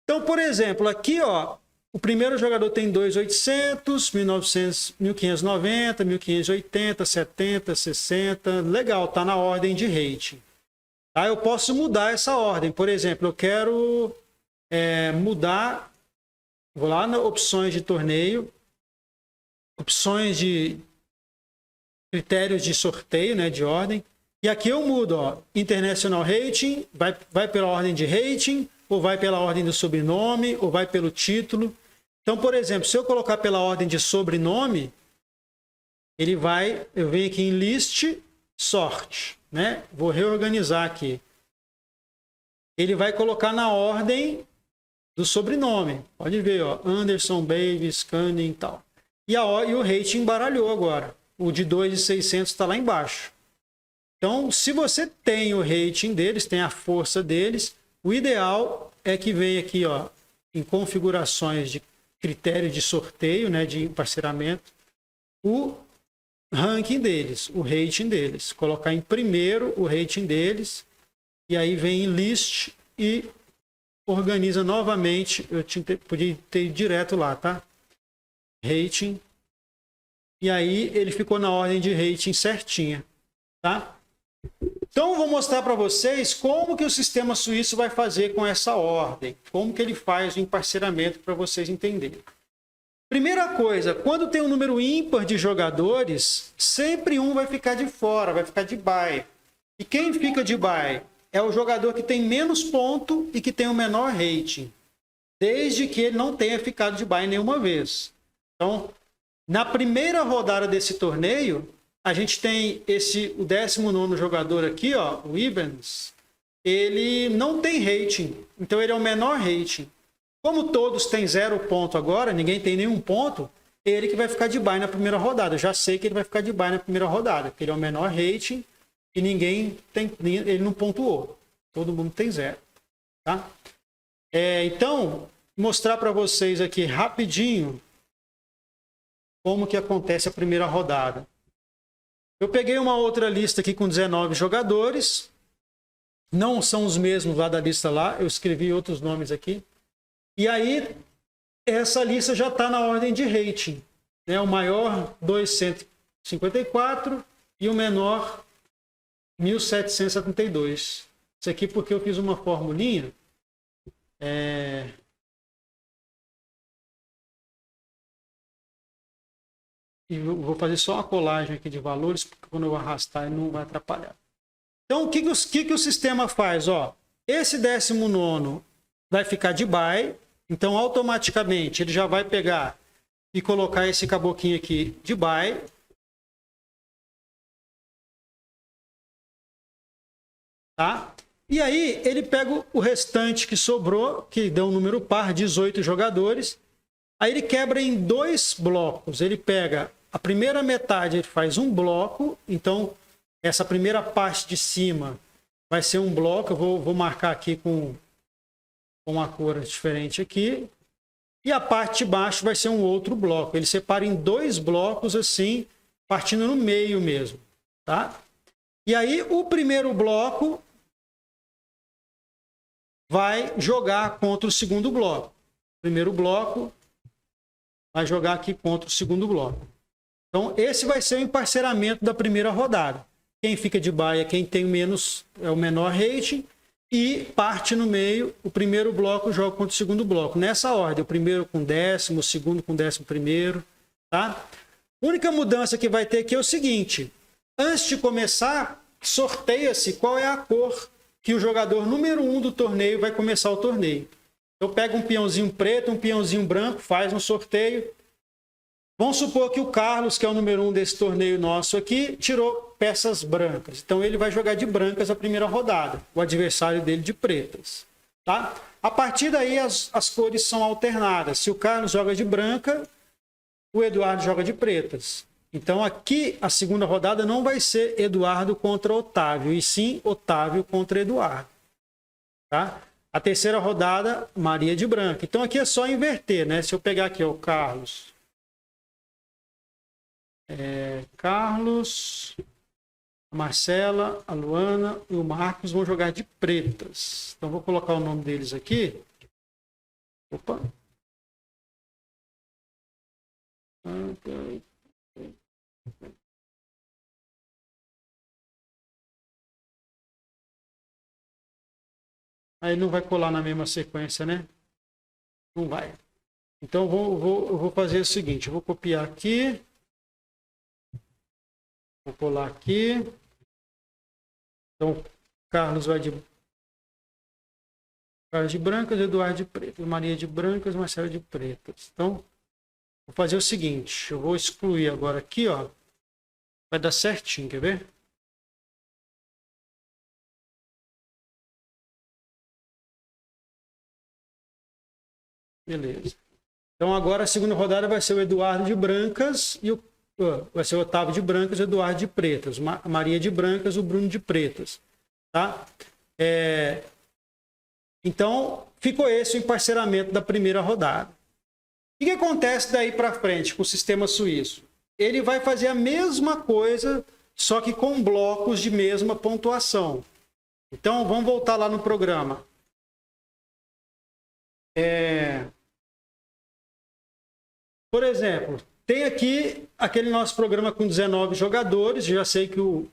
Então, por exemplo, aqui, o primeiro jogador tem 2.800, 1.590, 1.580, 70, 60. Legal, está na ordem de rating. Tá? Eu posso mudar essa ordem. Por exemplo, eu quero mudar... Vou lá nas opções de torneio, opções de critérios de sorteio, né, de ordem. E aqui eu mudo, International Rating, vai pela ordem de rating, ou vai pela ordem do sobrenome, ou vai pelo título. Então, por exemplo, se eu colocar pela ordem de sobrenome, eu venho aqui em List, Sort, né? Vou reorganizar aqui. Ele vai colocar na ordem do sobrenome. Pode ver, Anderson, Baby, Scanning e tal. E o rating embaralhou agora. O de 2.600 está lá embaixo. Então, se você tem o rating deles, tem a força deles, o ideal é que venha aqui, em configurações de critério de sorteio, né, de emparceramento, o ranking deles, o rating deles. Colocar em primeiro o rating deles, e aí vem em list e organiza novamente. Eu podia ter ido direto lá, tá? Rating. E aí ele ficou na ordem de rating certinha, tá? Então eu vou mostrar para vocês como que o sistema suíço vai fazer com essa ordem, como que ele faz o emparceramento para vocês entenderem. Primeira coisa, quando tem um número ímpar de jogadores, sempre um vai ficar de fora, vai ficar de bye. E quem fica de bye é o jogador que tem menos ponto e que tem o menor rating, desde que ele não tenha ficado de bye nenhuma vez. Então, na primeira rodada desse torneio, a gente tem o 19º jogador aqui, o Evans, ele não tem rating, então ele é o menor rating. Como todos têm 0 ponto agora, ninguém tem nenhum ponto, ele que vai ficar de bye na primeira rodada. Eu já sei que ele vai ficar de bye na primeira rodada, porque ele é o menor rating e ele não pontuou. Todo mundo tem 0. Tá? Então, mostrar para vocês aqui rapidinho como que acontece a primeira rodada. Eu peguei uma outra lista aqui com 19 jogadores. Não são os mesmos lá da lista lá. Eu escrevi outros nomes aqui. E aí, essa lista já está na ordem de rating. Né? O maior, 254. E o menor, 1772. Isso aqui porque eu fiz uma formulinha. E vou fazer só uma colagem aqui de valores, porque quando eu arrastar ele não vai atrapalhar. Então, o que o sistema faz? Esse 19º vai ficar de bye, então automaticamente ele já vai pegar e colocar esse caboquinho aqui de bye. Tá? E aí ele pega o restante que sobrou, que deu um número par, 18 jogadores. Aí ele quebra em 2 blocos. Ele pega a primeira metade, ele faz um bloco. Então, essa primeira parte de cima vai ser um bloco. Eu vou marcar aqui com uma cor diferente aqui. E a parte de baixo vai ser um outro bloco. Ele separa em 2 blocos assim, partindo no meio mesmo, tá? E aí o primeiro bloco vai jogar contra o segundo bloco. O primeiro bloco vai jogar aqui contra o segundo bloco. Então esse vai ser o emparceramento da primeira rodada. Quem fica de baia, quem tem menos, é o menor rating. E parte no meio, o primeiro bloco joga contra o segundo bloco. Nessa ordem, o primeiro com 10º, o segundo com 11º, tá? A única mudança que vai ter aqui é o seguinte. Antes de começar, sorteia-se qual é a cor que o jogador número 1 do torneio vai começar o torneio. Eu pego um peãozinho preto, um peãozinho branco, faz um sorteio. Vamos supor que o Carlos, que é o número 1 desse torneio nosso aqui, tirou peças brancas. Então ele vai jogar de brancas a primeira rodada. O adversário dele de pretas. Tá? A partir daí as cores são alternadas. Se o Carlos joga de branca, o Eduardo joga de pretas. Então aqui a segunda rodada não vai ser Eduardo contra Otávio, e sim Otávio contra Eduardo. Tá? A terceira rodada, Maria de branca. Então aqui é só inverter, né? Se eu pegar aqui o Carlos... Carlos, a Marcela, a Luana e o Marcos vão jogar de pretas. Então vou colocar o nome deles aqui. Opa. Aí não vai colar na mesma sequência, né? Não vai. Então eu vou fazer o seguinte, eu vou copiar aqui. Vou colar aqui. Então, Carlos vai de brancas, Eduardo de pretas, Maria de brancas, Marcelo de pretas. Então, vou fazer o seguinte. Eu vou excluir agora aqui, ó. Vai dar certinho, quer ver? Beleza. Então, agora a segunda rodada vai ser o Eduardo de brancas e vai ser o Otávio de brancas e o Eduardo de pretas. Maria de brancas, o Bruno de pretas. Tá? Então, ficou esse o emparceramento da primeira rodada. O que acontece daí para frente com o sistema suíço? Ele vai fazer a mesma coisa, só que com blocos de mesma pontuação. Então, vamos voltar lá no programa. Por exemplo... Tem aqui aquele nosso programa com 19 jogadores. Já sei que o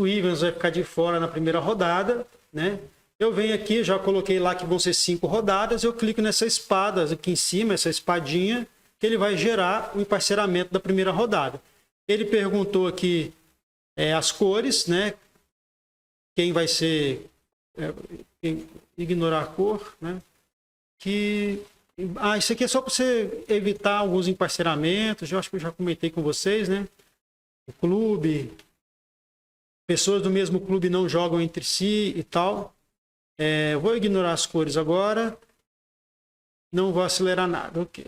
Ivans vai ficar de fora na primeira rodada, né? Eu venho aqui, já coloquei lá que vão ser 5 rodadas. Eu clico nessa espada aqui em cima, essa espadinha, que ele vai gerar o emparceramento da primeira rodada. Ele perguntou aqui as cores, né? Quem vai ser... ignorar a cor, né? Isso aqui é só para você evitar alguns emparceramentos. Eu acho que eu já comentei com vocês, né? O clube, pessoas do mesmo clube não jogam entre si e tal. Vou ignorar as cores agora. Não vou acelerar nada, ok.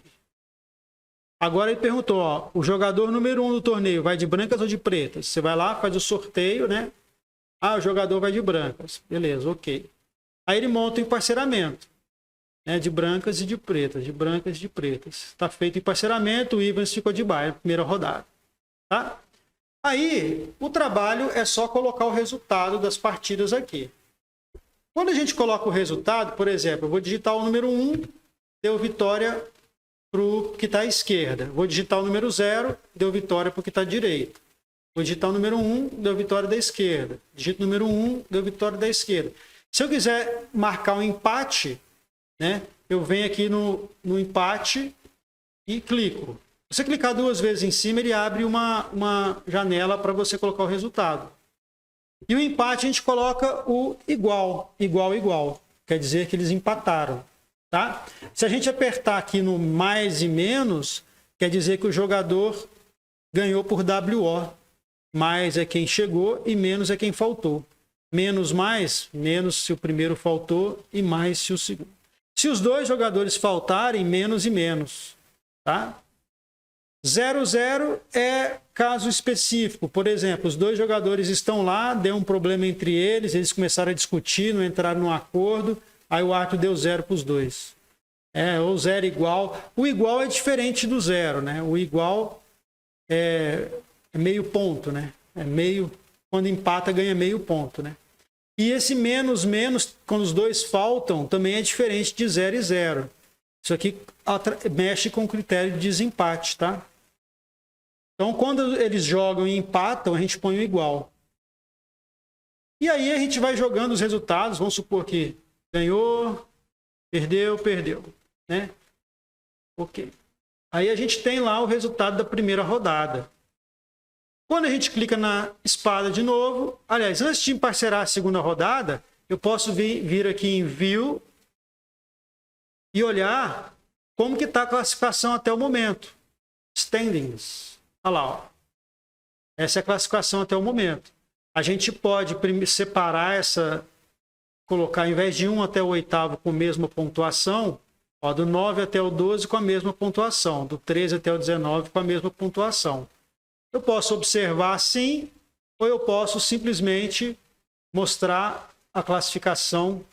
Agora ele perguntou, ó, o jogador número 1 do torneio vai de brancas ou de pretas? Você vai lá, faz o sorteio, né? O jogador vai de brancas. Beleza, ok. Aí ele monta o emparceramento. De brancas e de pretas, de brancas e de pretas. Está feito o emparceramento, o Ivans ficou de baia, primeira rodada. Tá? Aí, o trabalho é só colocar o resultado das partidas aqui. Quando a gente coloca o resultado, por exemplo, eu vou digitar o número 1, deu vitória para o que está à esquerda. Vou digitar o número 0, deu vitória para o que está à direita. Vou digitar o número 1, deu vitória da esquerda. Digito o número 1, deu vitória da esquerda. Se eu quiser marcar um empate... eu venho aqui no empate e clico. Se você clicar 2 vezes em cima, ele abre uma janela para você colocar o resultado. E o empate a gente coloca o igual, igual, igual. Quer dizer que eles empataram. Tá? Se a gente apertar aqui no mais e menos, quer dizer que o jogador ganhou por WO. Mais é quem chegou e menos é quem faltou. Menos mais, menos se o primeiro faltou e mais se o segundo. Se os 2 jogadores faltarem, menos e menos. Tá? 0-0 é caso específico. Por exemplo, os dois jogadores estão lá, deu um problema entre eles, eles começaram a discutir, não entraram num acordo, aí o árbitro deu 0 para os dois. Ou 0 igual. O igual é diferente do 0, né? O igual é meio ponto, né? É meio, quando empata ganha meio ponto, né? E esse menos, quando os dois faltam, também é diferente de 0 e 0. Isso aqui mexe com o critério de desempate, tá? Então, quando eles jogam e empatam, a gente põe o igual. E aí a gente vai jogando os resultados. Vamos supor que ganhou, perdeu, né? Ok. Aí a gente tem lá o resultado da primeira rodada. Quando a gente clica na espada de novo, aliás, antes de emparcerar a segunda rodada, eu posso vir aqui em View e olhar como que está a classificação até o momento. Standings. Olha lá, ó. Essa é a classificação até o momento. A gente pode separar colocar, ao invés de 1 até o 8º com a mesma pontuação, ó, do 9 até o 12 com a mesma pontuação, do 13 até o 19 com a mesma pontuação. Eu posso observar assim, ou eu posso simplesmente mostrar a classificação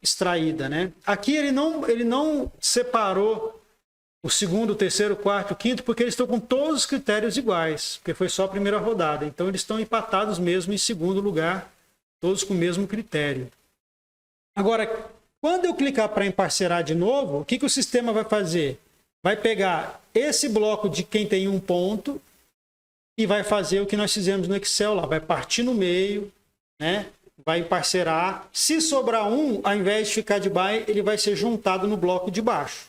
extraída, né? Aqui ele não separou o segundo, o terceiro, o quarto, o quinto, porque eles estão com todos os critérios iguais, porque foi só a primeira rodada. Então, eles estão empatados mesmo em segundo lugar, todos com o mesmo critério. Agora, quando eu clicar para emparcerar de novo, o que o sistema vai fazer? Vai pegar esse bloco de quem tem um ponto e vai fazer o que nós fizemos no Excel lá. Vai partir no meio, né? Vai emparcerar. Se sobrar um, ao invés de ficar de baixo, ele vai ser juntado no bloco de baixo.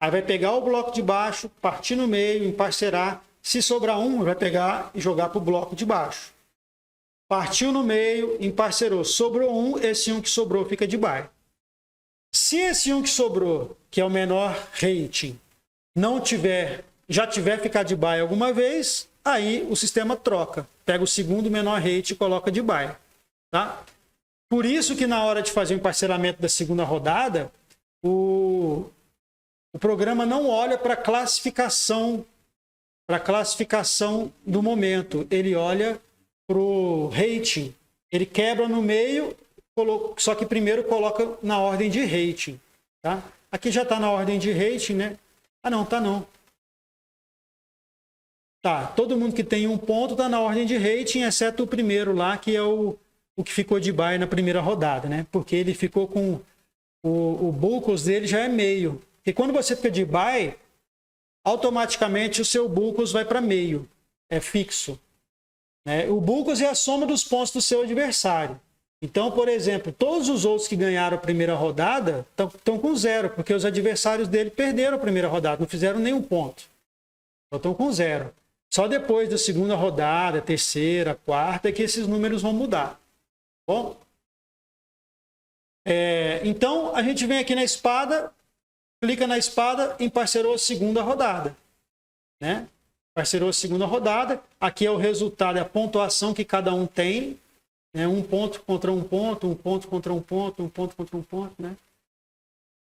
Aí vai pegar o bloco de baixo, partir no meio, emparcerar. Se sobrar um, vai pegar e jogar para o bloco de baixo. Partiu no meio, emparcerou. Sobrou um, esse um que sobrou fica de baixo. Se esse um que sobrou, que é o menor rating, já tiver ficado de baixo alguma vez, aí o sistema troca. Pega o segundo menor rating e coloca de baixo. Tá? Por isso que na hora de fazer o emparceramento da segunda rodada, o programa não olha para a classificação do momento. Ele olha para o rating. Ele quebra no meio, só que primeiro coloca na ordem de rating. Tá? Aqui já está na ordem de rating, né? Ah, não, tá não. Tá, todo mundo que tem um ponto está na ordem de rating, exceto o primeiro lá, que é o que ficou de bye na primeira rodada, né? Porque ele ficou com o Bucos dele já é meio. E quando você fica de bye, automaticamente o seu Bucos vai para meio. É fixo. Né? O Bucos é a soma dos pontos do seu adversário. Então, por exemplo, todos os outros que ganharam a primeira rodada estão com 0, porque os adversários dele perderam a primeira rodada, não fizeram nenhum ponto. Então, estão com 0. Só depois da segunda rodada, terceira, quarta, é que esses números vão mudar. Bom? Então, a gente vem aqui na espada, clica na espada, emparcerou a segunda rodada. Né? Emparcerou a segunda rodada. Aqui é o resultado, é a pontuação que cada um tem. Um ponto contra um ponto, um ponto contra um ponto, um ponto contra um ponto, né?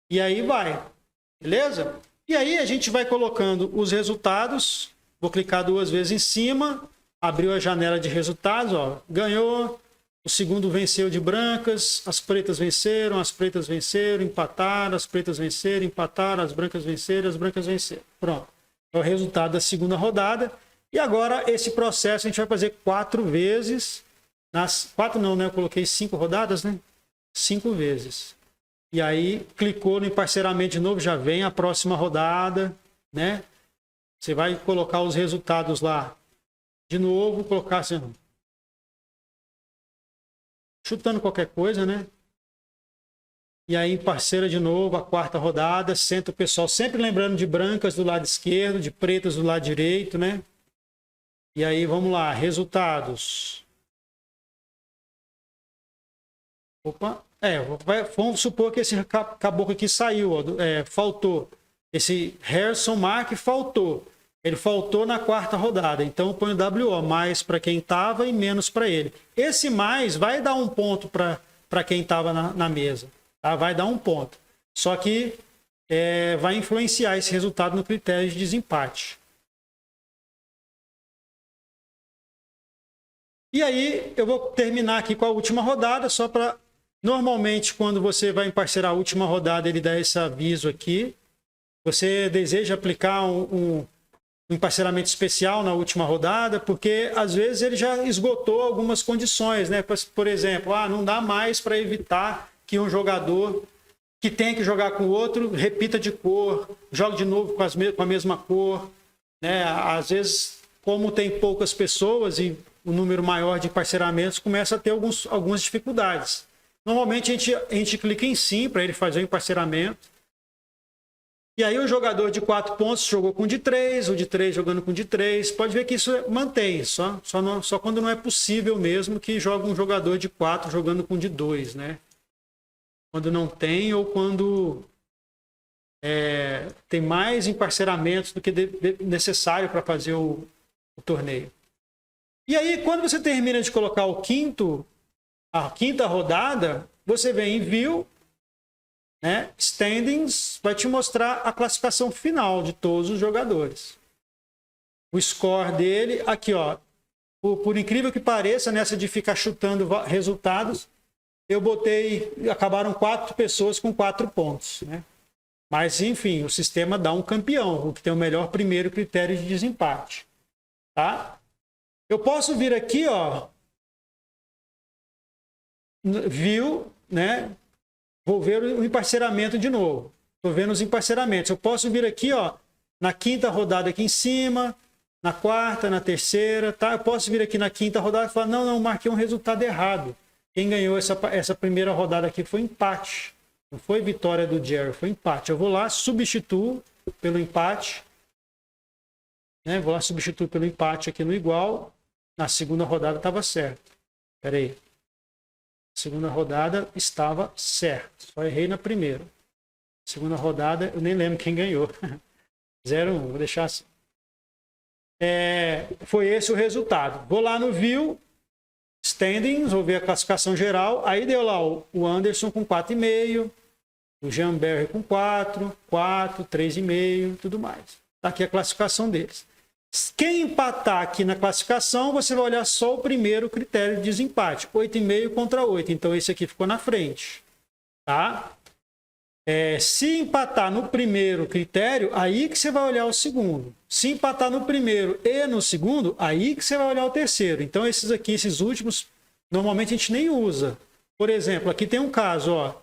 E aí vai, beleza? E aí a gente vai colocando os resultados. Vou clicar 2 vezes em cima, abriu a janela de resultados, ó, ganhou, o segundo venceu de brancas, as pretas venceram, empataram, as pretas venceram, empataram, as brancas venceram, Pronto, é o resultado da segunda rodada. E agora esse processo a gente vai fazer 4 vezes. 4 não, né? Eu coloquei 5 rodadas, né? 5 vezes. E aí, clicou no emparceramento de novo, já vem a próxima rodada, né? Você vai colocar os resultados lá de novo, colocar assim, chutando qualquer coisa, né? E aí, emparceira de novo, a 4ª rodada, senta o pessoal, sempre lembrando de brancas do lado esquerdo, de pretas do lado direito, né? E aí, vamos lá, resultados. Opa, vamos supor que esse caboclo aqui saiu, faltou. Esse Harrison Mark faltou. Ele faltou na 4ª rodada. Então eu ponho WO, mais para quem estava e menos para ele. Esse mais vai dar um ponto para quem estava na mesa. Tá? Vai dar um ponto. Só que vai influenciar esse resultado no critério de desempate. E aí, eu vou terminar aqui com a última rodada, só para... Normalmente, quando você vai emparcerar a última rodada, ele dá esse aviso aqui. Você deseja aplicar um emparceramento especial na última rodada, porque às vezes ele já esgotou algumas condições, né? Por exemplo, não dá mais para evitar que um jogador que tem que jogar com o outro repita de cor, jogue de novo com a mesma cor, né? Às vezes, como tem poucas pessoas e o número maior de emparceramentos, começa a ter algumas dificuldades. Normalmente a gente clica em sim para ele fazer o emparceramento. E aí o jogador de 4 pontos jogou com de 3, o de 3 jogando com de 3. Pode ver que isso mantém, só quando não é possível mesmo que joga um jogador de 4 jogando com de 2, né? Quando não tem ou quando tem mais emparceramentos do que necessário para fazer o torneio. E aí, quando você termina de colocar a quinta rodada, você vem em View, né? Standings, vai te mostrar a classificação final de todos os jogadores. O score dele, aqui, ó. Por incrível que pareça, nessa de ficar chutando resultados, eu acabaram 4 pessoas com 4 pontos, né? Mas, enfim, o sistema dá um campeão, o que tem o melhor primeiro critério de desempate, tá? Eu posso vir aqui, ó, View, né? Vou ver o emparceramento de novo. Estou vendo os emparceramentos. Eu posso vir aqui, ó, na quinta rodada aqui em cima, na quarta, na terceira, tá? Eu posso vir aqui na quinta rodada e falar, não, marquei um resultado errado. Quem ganhou essa primeira rodada aqui foi empate. Não foi vitória do Jerry, foi empate. Eu vou lá, substituo pelo empate. Né? Vou lá, substituo pelo empate aqui no igual. Na segunda rodada estava certo. Espera aí. Segunda rodada estava certo. Só errei na primeira. Segunda rodada, eu nem lembro quem ganhou. 0-1, vou deixar assim. Foi esse o resultado. Vou lá no View, Standings, vou ver a classificação geral. Aí deu lá o Anderson com 4,5, o Jean Berry com 4, 3,5, tudo mais. Está aqui a classificação deles. Quem empatar aqui na classificação, você vai olhar só o primeiro critério de desempate. 8,5 contra 8. Então, esse aqui ficou na frente. Tá? Se empatar no primeiro critério, aí que você vai olhar o segundo. Se empatar no primeiro e no segundo, aí que você vai olhar o terceiro. Então, esses últimos, normalmente a gente nem usa. Por exemplo, aqui tem um caso, ó.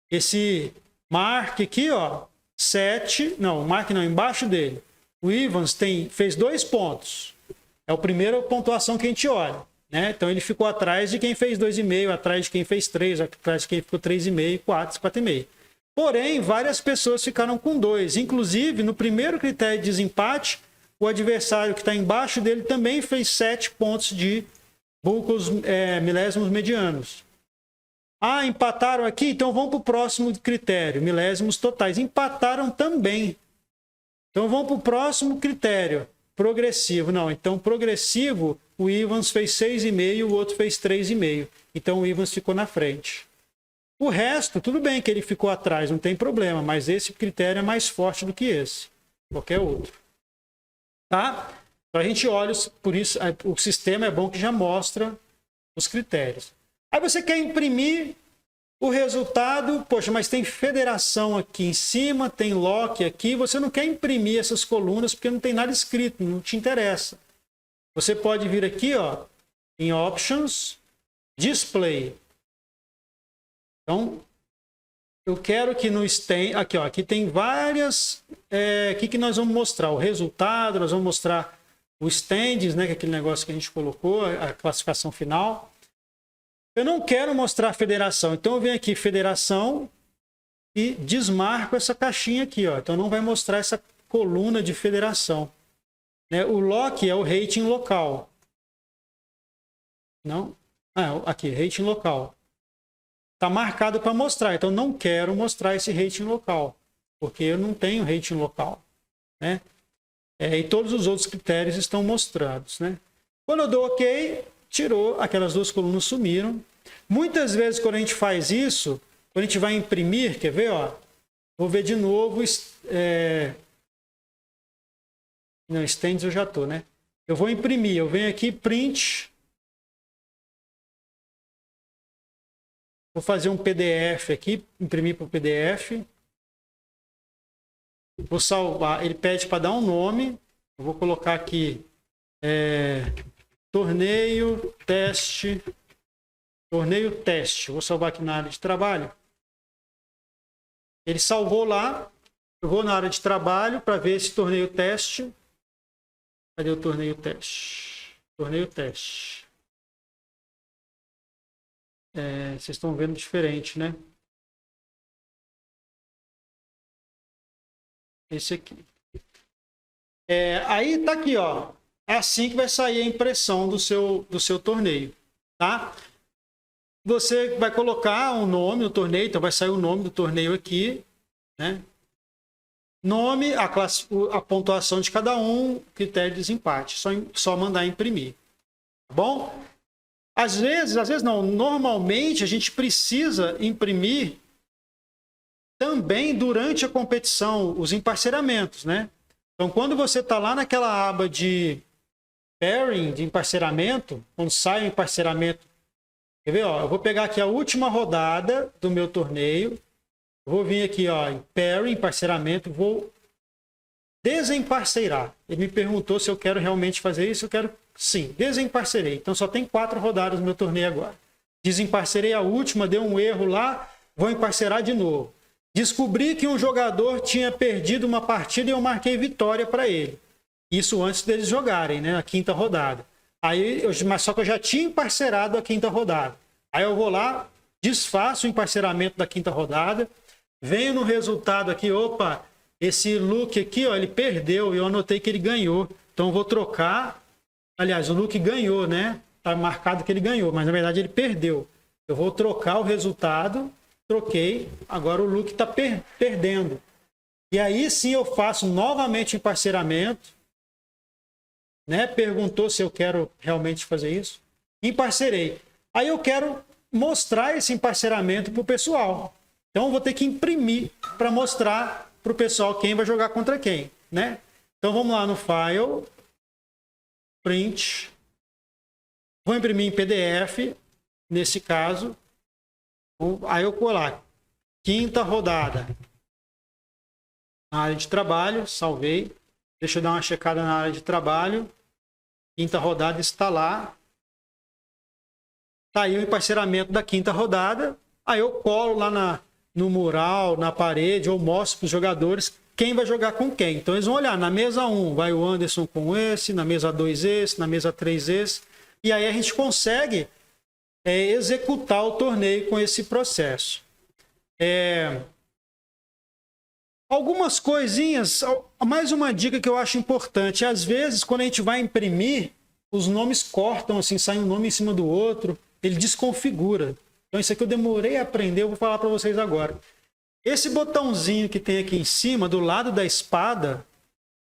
Esse Mark aqui, ó, 7. Não, o Mark não, embaixo dele. O Evans fez 2 pontos. É a primeira pontuação que a gente olha, né? Então ele ficou atrás de quem fez 2,5, atrás de quem fez 3, atrás de quem ficou 3,5, 4,5. Porém, várias pessoas ficaram com 2. Inclusive, no primeiro critério de desempate, o adversário que está embaixo dele também fez 7 pontos de bucos milésimos medianos. Empataram aqui? Então vamos para o próximo critério, milésimos totais. Empataram também. Então vamos para o próximo critério, progressivo. Não, então progressivo, o Evans fez 6,5, o outro fez 3,5. Então o Evans ficou na frente. O resto, tudo bem que ele ficou atrás, não tem problema, mas esse critério é mais forte do que esse, qualquer outro. Tá? Então a gente olha, por isso o sistema é bom que já mostra os critérios. Aí você quer imprimir o resultado, poxa, mas tem federação aqui em cima, tem lock aqui, você não quer imprimir essas colunas porque não tem nada escrito, não te interessa. Você pode vir aqui, ó, em Options, Display. Então, eu quero que no stand, aqui, ó, aqui tem várias, aqui que nós vamos mostrar o resultado, nós vamos mostrar o stands, né, que é aquele negócio que a gente colocou, a classificação final. Eu não quero mostrar a federação, então eu venho aqui, federação, e desmarco essa caixinha aqui, ó. Então não vai mostrar essa coluna de federação. Né? O lock é o rating local. Não? Aqui, rating local. Está marcado para mostrar, então não quero mostrar esse rating local, porque eu não tenho rating local. Né? E todos os outros critérios estão mostrados. Né? Quando eu dou OK, tirou, aquelas 2 colunas sumiram. Muitas vezes, quando a gente faz isso, quando a gente vai imprimir, quer ver? Ó, Vou ver de novo. Não, stands eu já estou, né? Eu vou imprimir. Eu venho aqui, print. Vou fazer um PDF aqui, imprimir para o PDF. Vou salvar. Ele pede para dar um nome. Eu vou colocar aqui torneio teste. Torneio teste. Vou salvar aqui na área de trabalho. Ele salvou lá. Eu vou na área de trabalho para ver esse torneio teste. Cadê o torneio teste? Torneio teste. Vocês estão vendo diferente, né? Esse aqui. Aí tá aqui, ó. É assim que vai sair a impressão do seu torneio, tá? Você vai colocar um nome no torneio, então vai sair o nome do torneio aqui, né? Nome, a pontuação de cada um, critério de desempate. Só mandar imprimir, tá bom? Às vezes não. Normalmente a gente precisa imprimir também durante a competição os emparceramentos, né? Então, quando você está lá naquela aba de pairing, de emparceramento, quando sai o emparceramento, quer ver? Ó, eu vou pegar aqui a última rodada do meu torneio, eu vou vir aqui, ó, em pairing, emparceramento, vou desemparcerar. Ele me perguntou se eu quero realmente fazer isso, eu quero sim, desemparcerei. Então só tem 4 rodadas no meu torneio agora. Desemparcerei a última, deu um erro lá, vou emparcerar de novo. Descobri que um jogador tinha perdido uma partida e eu marquei vitória para ele. Isso antes deles jogarem, né? A 5ª rodada. Mas só que eu já tinha emparcerado a 5ª rodada. Aí eu vou lá, desfaço o emparceramento da 5ª rodada, venho no resultado aqui, opa, esse Luke aqui, ó, ele perdeu e eu anotei que ele ganhou. Então eu vou trocar. Aliás, o Luke ganhou, né? Tá marcado que ele ganhou, mas na verdade ele perdeu. Eu vou trocar o resultado. Troquei, agora o Luke está perdendo. E aí sim eu faço novamente o emparceramento. Né? Perguntou se eu quero realmente fazer isso. Emparcerei. Aí eu quero mostrar esse emparceramento para o pessoal. Então eu vou ter que imprimir para mostrar para o pessoal quem vai jogar contra quem. Né? Então vamos lá no File, Print. Vou imprimir em PDF, nesse caso. Aí eu vou lá, 5ª rodada, na área de trabalho, salvei. Deixa eu dar uma checada na área de trabalho. 5ª rodada está lá. Tá aí o emparceramento da 5ª rodada. Aí eu colo lá no mural, na parede, ou mostro para os jogadores quem vai jogar com quem. Então eles vão olhar, na mesa 1 vai o Anderson com esse, na mesa 2 esse, na mesa 3 esse. E aí a gente consegue executar o torneio com esse processo. Algumas coisinhas, mais uma dica que eu acho importante. Às vezes, quando a gente vai imprimir, os nomes cortam, assim, sai um nome em cima do outro, ele desconfigura. Então isso aqui eu demorei a aprender, eu vou falar para vocês agora. Esse botãozinho que tem aqui em cima, do lado da espada,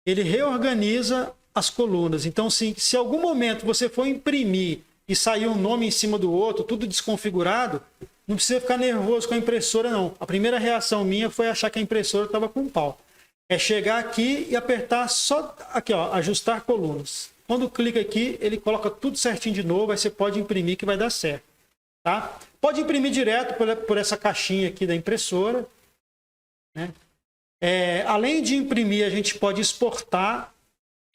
ele reorganiza as colunas. Então, se em algum momento você for imprimir e sair um nome em cima do outro, tudo desconfigurado, não precisa ficar nervoso com a impressora, não. A primeira reação minha foi achar que a impressora estava com pau. É chegar aqui e apertar só aqui, ó, ajustar colunas. Quando clica aqui, ele coloca tudo certinho de novo, aí você pode imprimir que vai dar certo. Tá? Pode imprimir direto por essa caixinha aqui da impressora. Né? Além de imprimir, a gente pode exportar.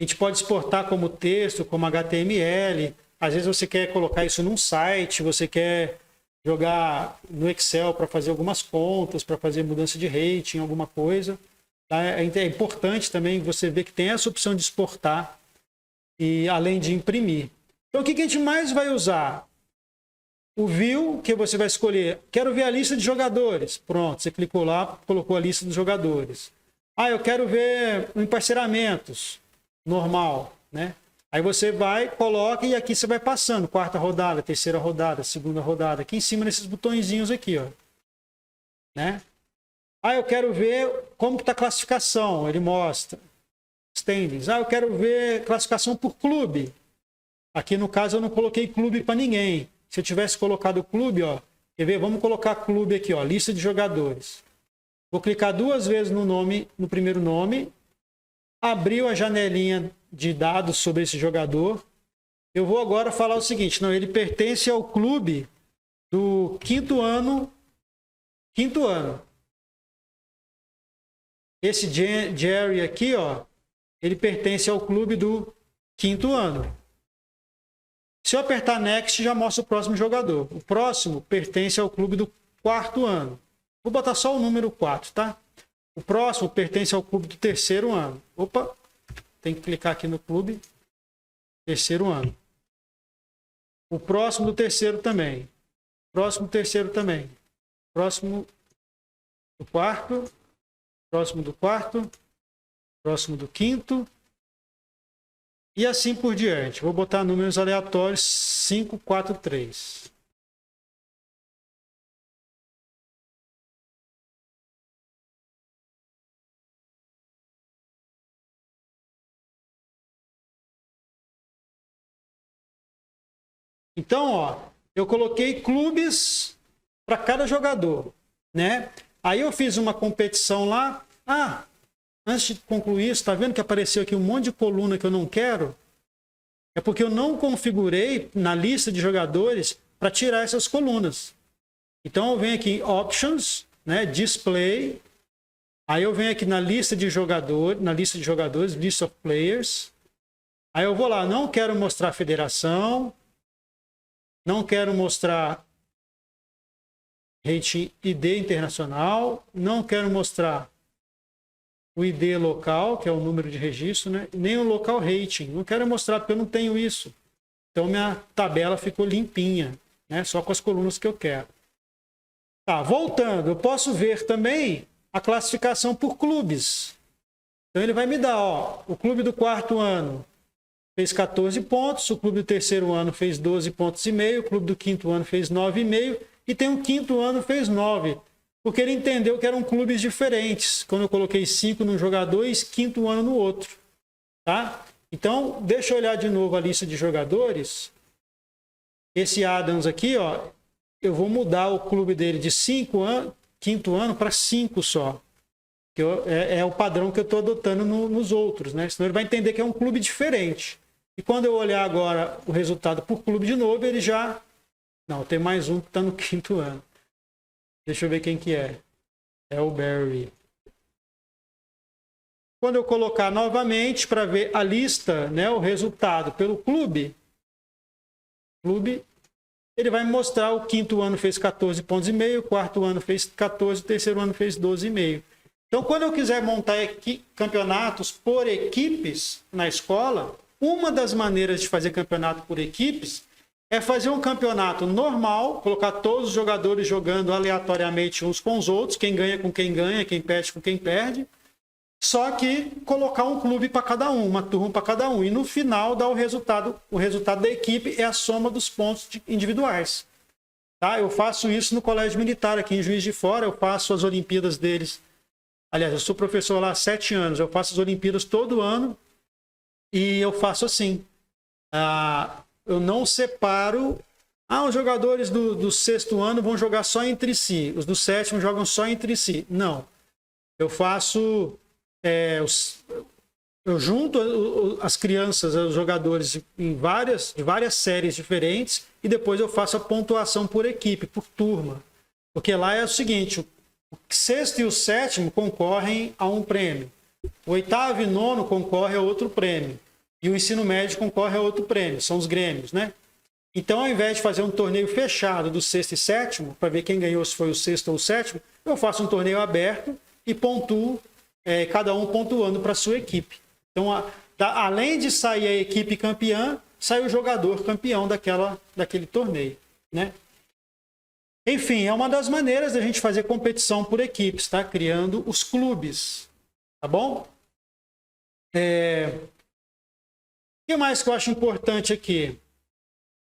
A gente pode exportar como texto, como HTML. Às vezes você quer colocar isso num site, você quer jogar no Excel para fazer algumas contas, para fazer mudança de rating, alguma coisa. Tá? É importante também você ver que tem essa opção de exportar, e além de imprimir. Então o que a gente mais vai usar? O View, que você vai escolher. Quero ver a lista de jogadores. Pronto, você clicou lá, colocou a lista dos jogadores. Eu quero ver emparceramentos. Normal, né? Aí você vai, coloca e aqui você vai passando. 4ª rodada, 3ª rodada, 2ª rodada. Aqui em cima nesses botõezinhos aqui, ó. Né? Eu quero ver como que está a classificação. Ele mostra. Standings. Eu quero ver classificação por clube. Aqui no caso eu não coloquei clube para ninguém. Se eu tivesse colocado clube, ó. Quer ver? Vamos colocar clube aqui, ó. Lista de jogadores. Vou clicar 2 vezes no nome, no primeiro nome. Abriu a janelinha de dados sobre esse jogador. Eu vou agora falar o seguinte, não, ele pertence ao clube do quinto ano. Esse Jerry aqui, ó, ele pertence ao clube do quinto ano. Se eu apertar Next, já mostra o próximo jogador. O próximo pertence ao clube do quarto ano. Vou botar só o número 4, tá? O próximo pertence ao clube do terceiro ano. Opa, tem que clicar aqui no clube. Terceiro ano. O próximo do terceiro também. Próximo do terceiro também. Próximo do quarto. Próximo do quarto. Próximo do quinto. E assim por diante. Vou botar números aleatórios 5, 4, 3. Então, ó, eu coloquei clubes para cada jogador, né? Aí eu fiz uma competição lá. Ah, antes de concluir isso, tá vendo que apareceu aqui um monte de coluna que eu não quero? É porque eu não configurei na lista de jogadores para tirar essas colunas. Então eu venho aqui em Options, né, Display. Aí eu venho aqui na lista de jogadores, List of Players. Aí eu vou lá, não quero mostrar a federação. Não quero mostrar rating ID internacional. Não quero mostrar o ID local, que é o número de registro, né? Nem o local rating. Não quero mostrar porque eu não tenho isso. Então minha tabela ficou limpinha, né? Só com as colunas que eu quero. Tá, voltando, eu posso ver também a classificação por clubes. Então ele vai me dar, ó, o clube do quarto ano fez 14 pontos, o clube do terceiro ano fez 12 pontos e meio, o clube do quinto ano fez 9,5 e tem um quinto ano fez 9, porque ele entendeu que eram clubes diferentes. Quando eu coloquei 5 num jogador e quinto ano no outro, tá? Então, deixa eu olhar de novo a lista de jogadores. Esse Adams aqui, ó, eu vou mudar o clube dele de quinto ano para 5 só. Que é o padrão que eu estou adotando nos outros, né? Senão ele vai entender que é um clube diferente. E quando eu olhar agora o resultado por clube de novo, ele já... Não, tem mais um que está no quinto ano. Deixa eu ver quem que é. É o Barry. Quando eu colocar novamente para ver a lista, né, o resultado pelo clube, ele vai me mostrar o quinto ano fez 14 pontos e meio, o quarto ano fez 14, o terceiro ano fez 12,5. Então, quando eu quiser montar campeonatos por equipes na escola, uma das maneiras de fazer campeonato por equipes é fazer um campeonato normal, colocar todos os jogadores jogando aleatoriamente uns com os outros, quem ganha com quem ganha, quem perde com quem perde, só que colocar um clube para cada um, uma turma para cada um, e no final dá o resultado da equipe é a soma dos pontos individuais. Tá? Eu faço isso no Colégio Militar, aqui em Juiz de Fora, eu faço as Olimpíadas deles. Aliás, eu sou professor lá há 7 anos, eu faço as Olimpíadas todo ano e eu faço assim. Eu não separo... os jogadores do sexto ano vão jogar só entre si, os do sétimo jogam só entre si. Não. Eu faço... eu junto as crianças, os jogadores de várias séries diferentes e depois eu faço a pontuação por equipe, por turma. Porque lá é o seguinte... O sexto e o sétimo concorrem a um prêmio. O oitavo e nono concorrem a outro prêmio. E o ensino médio concorre a outro prêmio. São os grêmios, né? Então, ao invés de fazer um torneio fechado do sexto e sétimo, para ver quem ganhou, se foi o sexto ou o sétimo, eu faço um torneio aberto e pontuo, cada um pontuando para a sua equipe. Então, além de sair a equipe campeã, sai o jogador campeão daquele torneio, né? Enfim, é uma das maneiras da gente fazer competição por equipes, tá? Criando os clubes, tá bom? O que mais que eu acho importante aqui?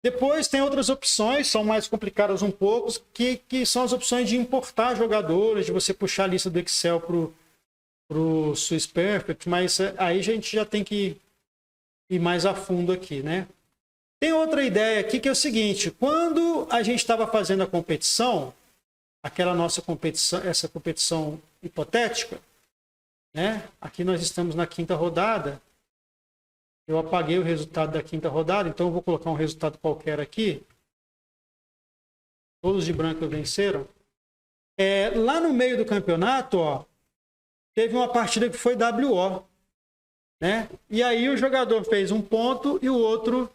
Depois tem outras opções, são mais complicadas um pouco, que são as opções de importar jogadores, de você puxar a lista do Excel para o Swiss Perfect, mas aí a gente já tem que ir mais a fundo aqui, né? Tem outra ideia aqui que é o seguinte, quando a gente estava fazendo a competição, essa competição hipotética, né? Aqui nós estamos na quinta rodada. Eu apaguei o resultado da quinta rodada, então eu vou colocar um resultado qualquer aqui. Todos de branco venceram. Lá no meio do campeonato, ó, teve uma partida que foi WO, né? E aí o jogador fez um ponto e o outro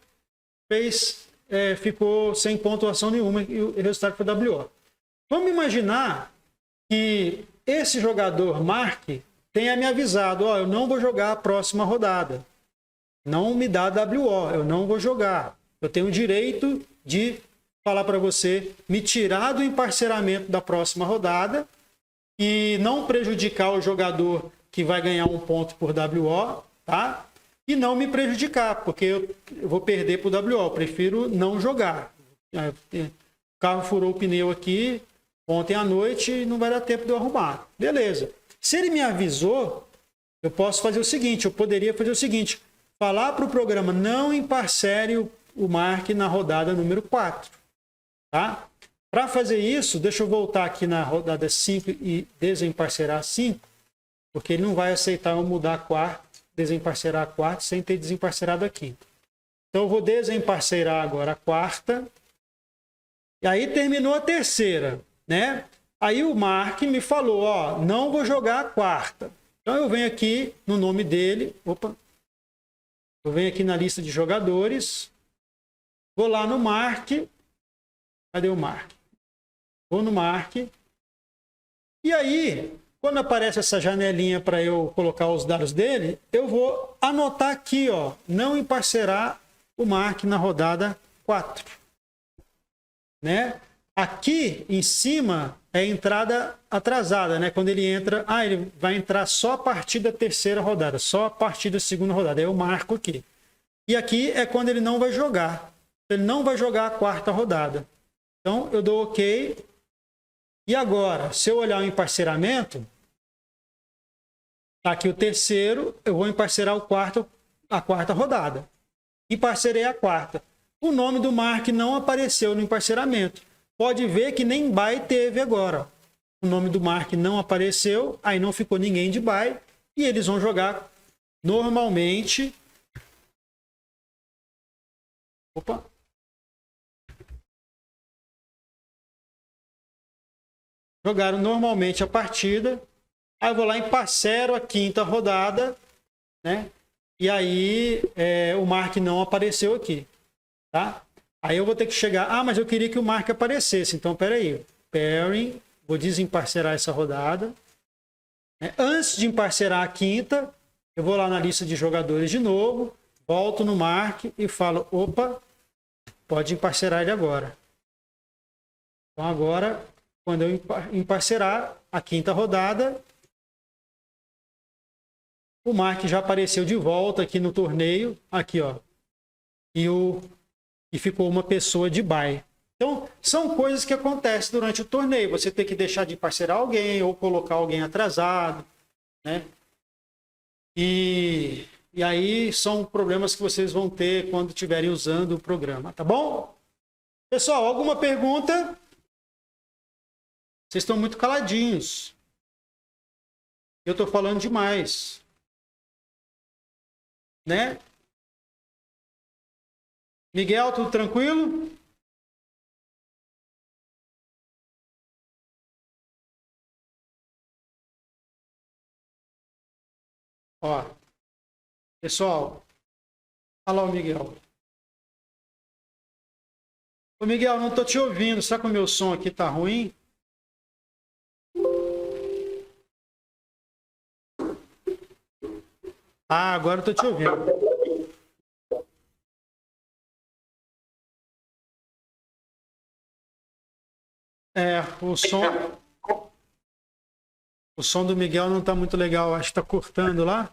ficou sem pontuação nenhuma e o resultado foi WO. Vamos imaginar que esse jogador, Mark, tenha me avisado, ó, eu não vou jogar a próxima rodada. Não me dá WO, eu não vou jogar. Eu tenho o direito de falar para você me tirar do emparceramento da próxima rodada e não prejudicar o jogador que vai ganhar um ponto por WO, tá? E não me prejudicar, porque eu vou perder por WO. Eu prefiro não jogar. O carro furou o pneu aqui ontem à noite e não vai dar tempo de eu arrumar. Beleza. Se ele me avisou, eu posso fazer o seguinte, eu poderia fazer o seguinte, falar para o programa, não emparcere o Mark na rodada número 4. Tá? Para fazer isso, deixa eu voltar aqui na rodada 5 e desemparcerar 5, porque ele não vai aceitar eu mudar a quarta, desemparcerar a quarta sem ter desemparcerado a quinta. Então eu vou desemparcerar agora a quarta. E aí terminou a terceira, né? Aí o Mark me falou, ó, não vou jogar a quarta. Então eu venho aqui no nome dele, eu venho aqui na lista de jogadores, vou lá no Mark, cadê o Mark? Vou no Mark, e aí, quando aparece essa janelinha para eu colocar os dados dele, eu vou anotar aqui, ó, não emparcerar o Mark na rodada 4. Né? Aqui em cima é a entrada atrasada, né? Quando ele entra, ele vai entrar só a partir da terceira rodada, só a partir da segunda rodada. Aí eu marco aqui. E aqui é quando ele não vai jogar. Ele não vai jogar a quarta rodada. Então eu dou OK. E agora, se eu olhar o emparceramento, tá aqui o terceiro, eu vou emparcerar a quarta rodada. Emparcerei a quarta. O nome do Mark não apareceu no emparceramento. Pode ver que nem buy teve agora. O nome do Mark não apareceu, aí não ficou ninguém de buy, e eles vão jogar normalmente. Jogaram normalmente a partida. Aí eu vou lá e emparcero a quinta rodada, né? E aí o Mark não apareceu aqui, tá? Aí eu vou ter que chegar... mas eu queria que o Mark aparecesse. Então, peraí. Pairing. Vou desemparcerar essa rodada. Antes de emparcerar a quinta, eu vou lá na lista de jogadores de novo. Volto no Mark e falo... Opa, pode emparcerar ele agora. Então, agora, quando eu emparcerar a quinta rodada, o Mark já apareceu de volta aqui no torneio. Aqui, ó. E ficou uma pessoa de buy. Então, são coisas que acontecem durante o torneio. Você tem que deixar de parcerar alguém ou colocar alguém atrasado, né? E aí são problemas que vocês vão ter quando estiverem usando o programa, tá bom? Pessoal, alguma pergunta? Vocês estão muito caladinhos. Eu estou falando demais. Né? Miguel, tudo tranquilo? Ó, pessoal, olha lá o Miguel. Ô Miguel, não estou te ouvindo. Será que o meu som aqui tá ruim? Agora eu estou te ouvindo. O som do Miguel não está muito legal, acho que está cortando lá.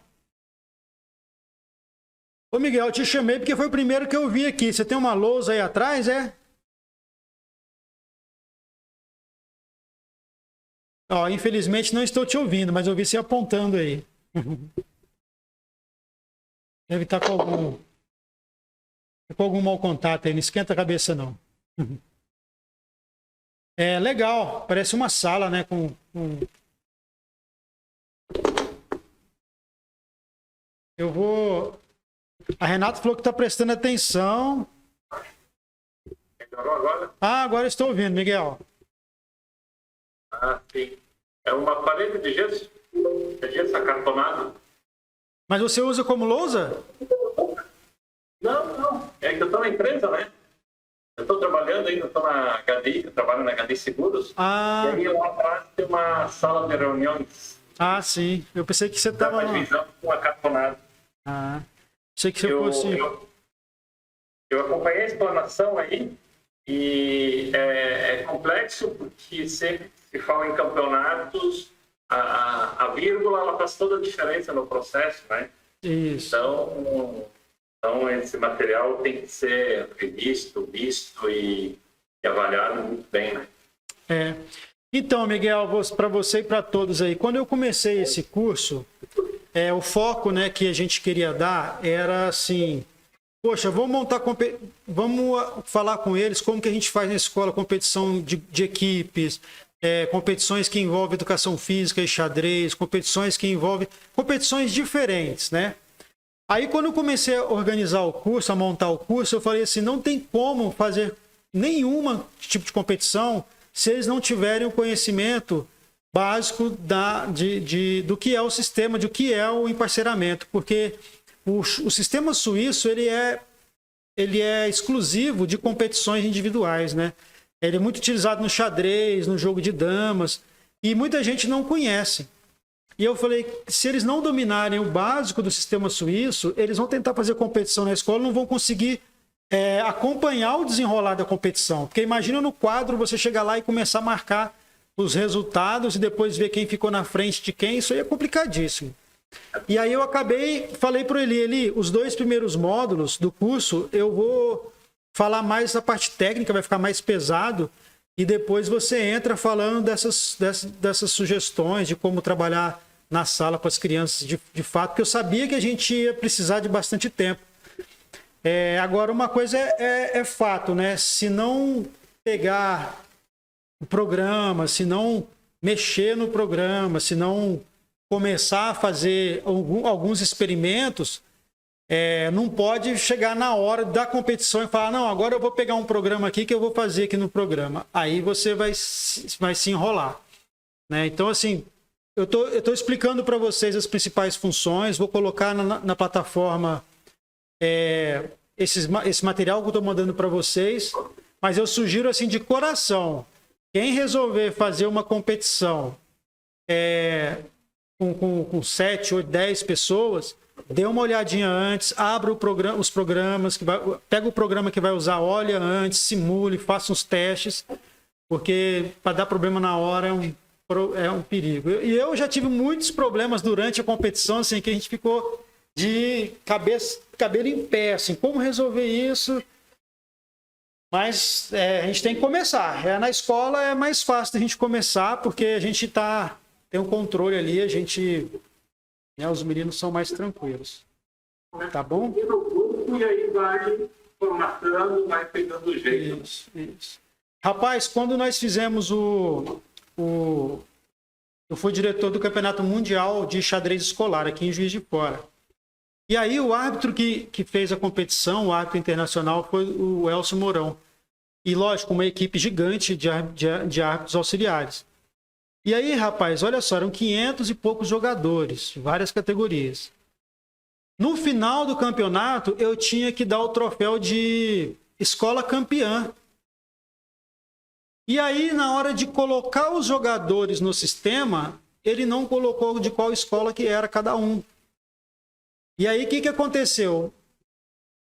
Ô Miguel, eu te chamei porque foi o primeiro que eu vi aqui. Você tem uma lousa aí atrás, é? Ó, infelizmente não estou te ouvindo, mas eu vi você apontando aí. Deve estar com algum mau contato aí, não esquenta a cabeça não. É legal, parece uma sala, né? Eu vou... A Renata falou que está prestando atenção. Melhorou agora? Ah, agora estou ouvindo, Miguel. Ah, sim. É uma parede de gesso. É gesso acartonado. Mas você usa como lousa? Não. É que eu estou na empresa, né? Eu estou trabalhando ainda, estou na HDI, eu trabalho na HDI Seguros. Ah, E aí lá atrás tem uma sala de reuniões. sim. Eu pensei que você Dá estava... uma divisão com acartonado. Pensei que você fosse... Eu acompanhei a explanação aí e é complexo porque sempre se fala em campeonatos, a vírgula ela faz toda a diferença no processo, né? Isso. Então esse material tem que ser revisto, visto e avaliado muito bem, né? Então, Miguel, para você e para todos aí, quando eu comecei esse curso, o foco, né, que a gente queria dar era assim, poxa, vamos falar com eles como que a gente faz na escola competição de equipes, competições que envolvem educação física e xadrez, competições que envolvem competições diferentes, né? Aí, quando eu comecei a organizar o curso, a montar o curso, eu falei assim, não tem como fazer nenhuma tipo de competição se eles não tiverem o conhecimento básico do que é o sistema, do que é o emparceramento, porque o sistema suíço ele é exclusivo de competições individuais, né? Ele é muito utilizado no xadrez, no jogo de damas, e muita gente não conhece. E eu falei, se eles não dominarem o básico do sistema suíço, eles vão tentar fazer competição na escola, não vão conseguir acompanhar o desenrolar da competição. Porque imagina no quadro você chegar lá e começar a marcar os resultados e depois ver quem ficou na frente de quem, isso aí é complicadíssimo. E aí eu falei para ele, os 2 primeiros módulos do curso, eu vou falar mais da parte técnica, vai ficar mais pesado, e depois você entra falando dessas sugestões de como trabalhar na sala com as crianças de fato, porque eu sabia que a gente ia precisar de bastante tempo. Agora, uma coisa é fato, né? Se não pegar o programa, se não mexer no programa, se não começar a fazer alguns experimentos, não pode chegar na hora da competição e falar, não, agora eu vou pegar um programa aqui que eu vou fazer aqui no programa. Aí você vai se enrolar, né? Então, assim, eu tô explicando para vocês as principais funções, vou colocar na plataforma esse material que eu estou mandando para vocês, mas eu sugiro, assim, de coração, quem resolver fazer uma competição com 7 ou 10 pessoas, dê uma olhadinha antes, abra os programas, pega o programa que vai usar, olha antes, simule, faça uns testes, porque para dar problema na hora é um perigo. E eu já tive muitos problemas durante a competição, assim, que a gente ficou de cabelo em pé, assim, como resolver isso? Mas a gente tem que começar. Na escola é mais fácil da gente começar, porque a gente tem um controle ali, os meninos são mais tranquilos. Tá bom? E aí vai formatando, vai pegando o jeito. Isso. Rapaz, quando nós fizemos eu fui diretor do Campeonato Mundial de Xadrez Escolar aqui em Juiz de Fora. E aí o árbitro que fez a competição, o árbitro internacional, foi o Elcio Mourão. E, lógico, uma equipe gigante de árbitros auxiliares. E aí, rapaz, olha só, eram 500 e poucos jogadores, várias categorias. No final do campeonato, eu tinha que dar o troféu de escola campeã. E aí, na hora de colocar os jogadores no sistema, ele não colocou de qual escola que era cada um. E aí, o que aconteceu?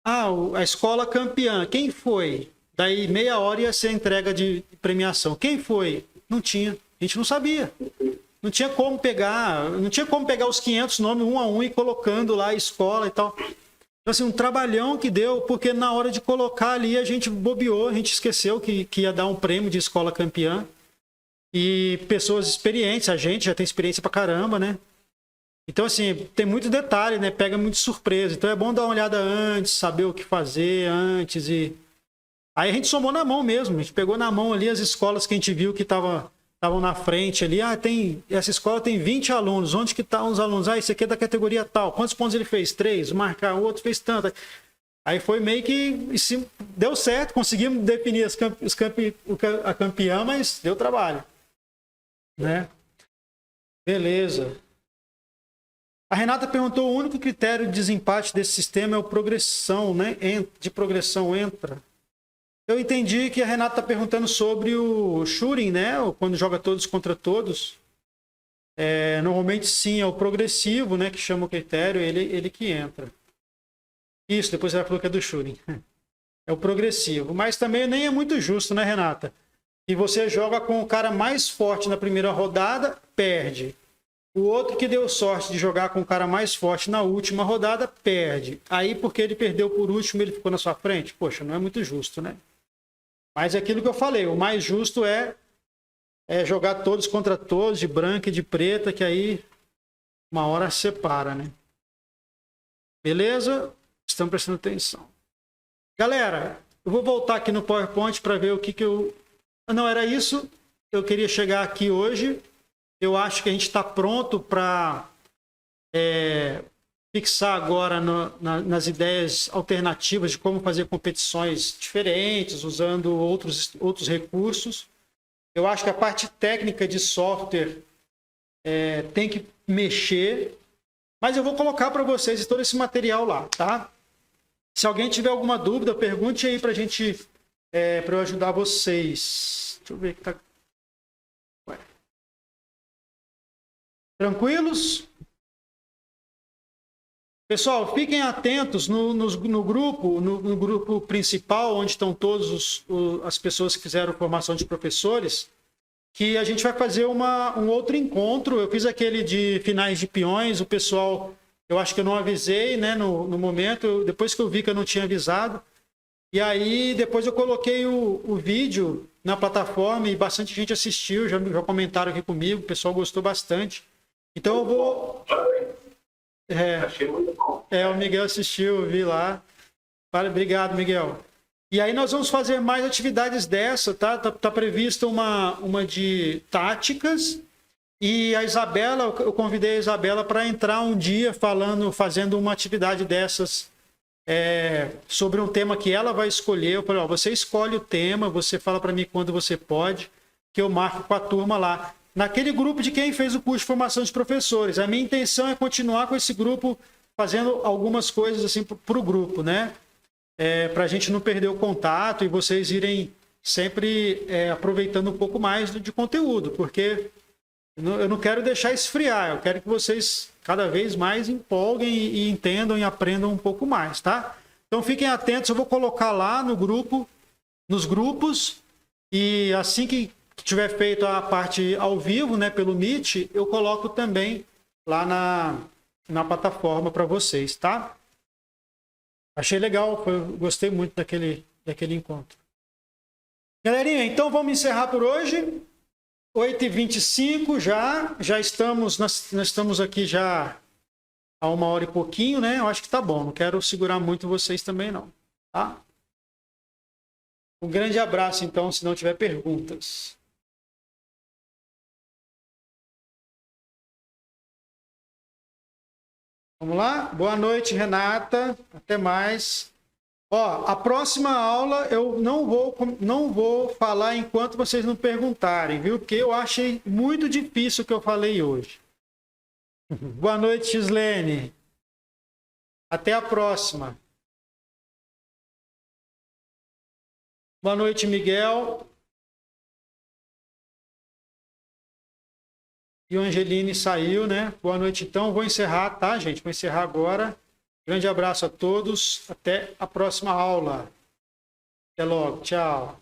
A escola campeã, quem foi? Daí, meia hora ia ser entrega de premiação. Quem foi? Não tinha. A gente não sabia. Não tinha como pegar os 500 nomes um a um e colocando lá a escola e tal. Então, assim, um trabalhão que deu, porque na hora de colocar ali a gente bobeou, a gente esqueceu que ia dar um prêmio de escola campeã. E pessoas experientes, a gente já tem experiência pra caramba, né? Então, assim, tem muito detalhe, né? Pega muito surpresa. Então é bom dar uma olhada antes, saber o que fazer antes. E aí a gente somou na mão mesmo. A gente pegou na mão ali as escolas que a gente viu que estava estavam na frente ali. Essa escola tem 20 alunos. Onde que estão os alunos? Esse aqui é da categoria tal. Quantos pontos ele fez? 3. Marcar, o outro fez tanto. Aí foi meio que deu certo. Conseguimos definir a campeã, mas deu trabalho. Né? Beleza. A Renata perguntou: o único critério de desempate desse sistema é o progressão, né? De progressão entra. Eu entendi que a Renata está perguntando sobre o shooting, né? Quando joga todos contra todos. Normalmente sim, é o progressivo, né? Que chama o critério, ele que entra. Isso, depois ela falou que é do shooting. É o progressivo. Mas também nem é muito justo, né, Renata? E você joga com o cara mais forte na primeira rodada, perde. O outro que deu sorte de jogar com o cara mais forte na última rodada, perde. Aí, porque ele perdeu por último, ele ficou na sua frente? Poxa, não é muito justo, né? Mas é aquilo que eu falei, o mais justo é jogar todos contra todos, de branca e de preta, que aí uma hora separa, né? Beleza? Estão prestando atenção. Galera, eu vou voltar aqui no PowerPoint para ver o que eu... Não, era isso. Eu queria chegar aqui hoje. Eu acho que a gente está pronto para fixar agora nas ideias alternativas de como fazer competições diferentes, usando outros recursos. Eu acho que a parte técnica de software tem que mexer, mas eu vou colocar para vocês todo esse material lá, tá? Se alguém tiver alguma dúvida, pergunte aí para a gente, para eu ajudar vocês. Deixa eu ver o que tá... Tranquilos? Pessoal, fiquem atentos no grupo principal, onde estão todas as pessoas que fizeram formação de professores, que a gente vai fazer um outro encontro. Eu fiz aquele de finais de peões, o pessoal, eu acho que eu não avisei, né, no momento, depois que eu vi que eu não tinha avisado. E aí, depois eu coloquei o vídeo na plataforma e bastante gente assistiu, já comentaram aqui comigo, o pessoal gostou bastante. Então eu vou... Achei muito bom. O Miguel assistiu, eu vi lá. Obrigado, Miguel. E aí nós vamos fazer mais atividades dessa, tá? Tá prevista uma de táticas. E a Isabela, eu convidei a Isabela para entrar um dia fazendo uma atividade dessas sobre um tema que ela vai escolher. Eu falei, você escolhe o tema, você fala para mim quando você pode, que eu marco com a turma lá. Naquele grupo de quem fez o curso de formação de professores. A minha intenção é continuar com esse grupo, fazendo algumas coisas assim para o grupo, né? Para a gente não perder o contato e vocês irem sempre aproveitando um pouco mais de conteúdo, porque eu não quero deixar esfriar, eu quero que vocês cada vez mais empolguem e entendam e aprendam um pouco mais, tá? Então fiquem atentos, eu vou colocar lá no grupo, nos grupos, e assim que tiver feito a parte ao vivo, né, pelo Meet, eu coloco também lá na plataforma para vocês, tá? Achei legal, gostei muito daquele encontro. Galerinha, então vamos encerrar por hoje. 8h25 já estamos, nós estamos aqui já há 1h e pouquinho, né? Eu acho que tá bom, não quero segurar muito vocês também não, tá? Um grande abraço então, se não tiver perguntas. Vamos lá? Boa noite, Renata. Até mais. Ó, a próxima aula eu não vou falar enquanto vocês não perguntarem, viu? Porque eu achei muito difícil o que eu falei hoje. Boa noite, Gislene. Até a próxima. Boa noite, Miguel. E o Angeline saiu, né? Boa noite, então. Vou encerrar, tá, gente? Vou encerrar agora. Grande abraço a todos. Até a próxima aula. Até logo. Tchau.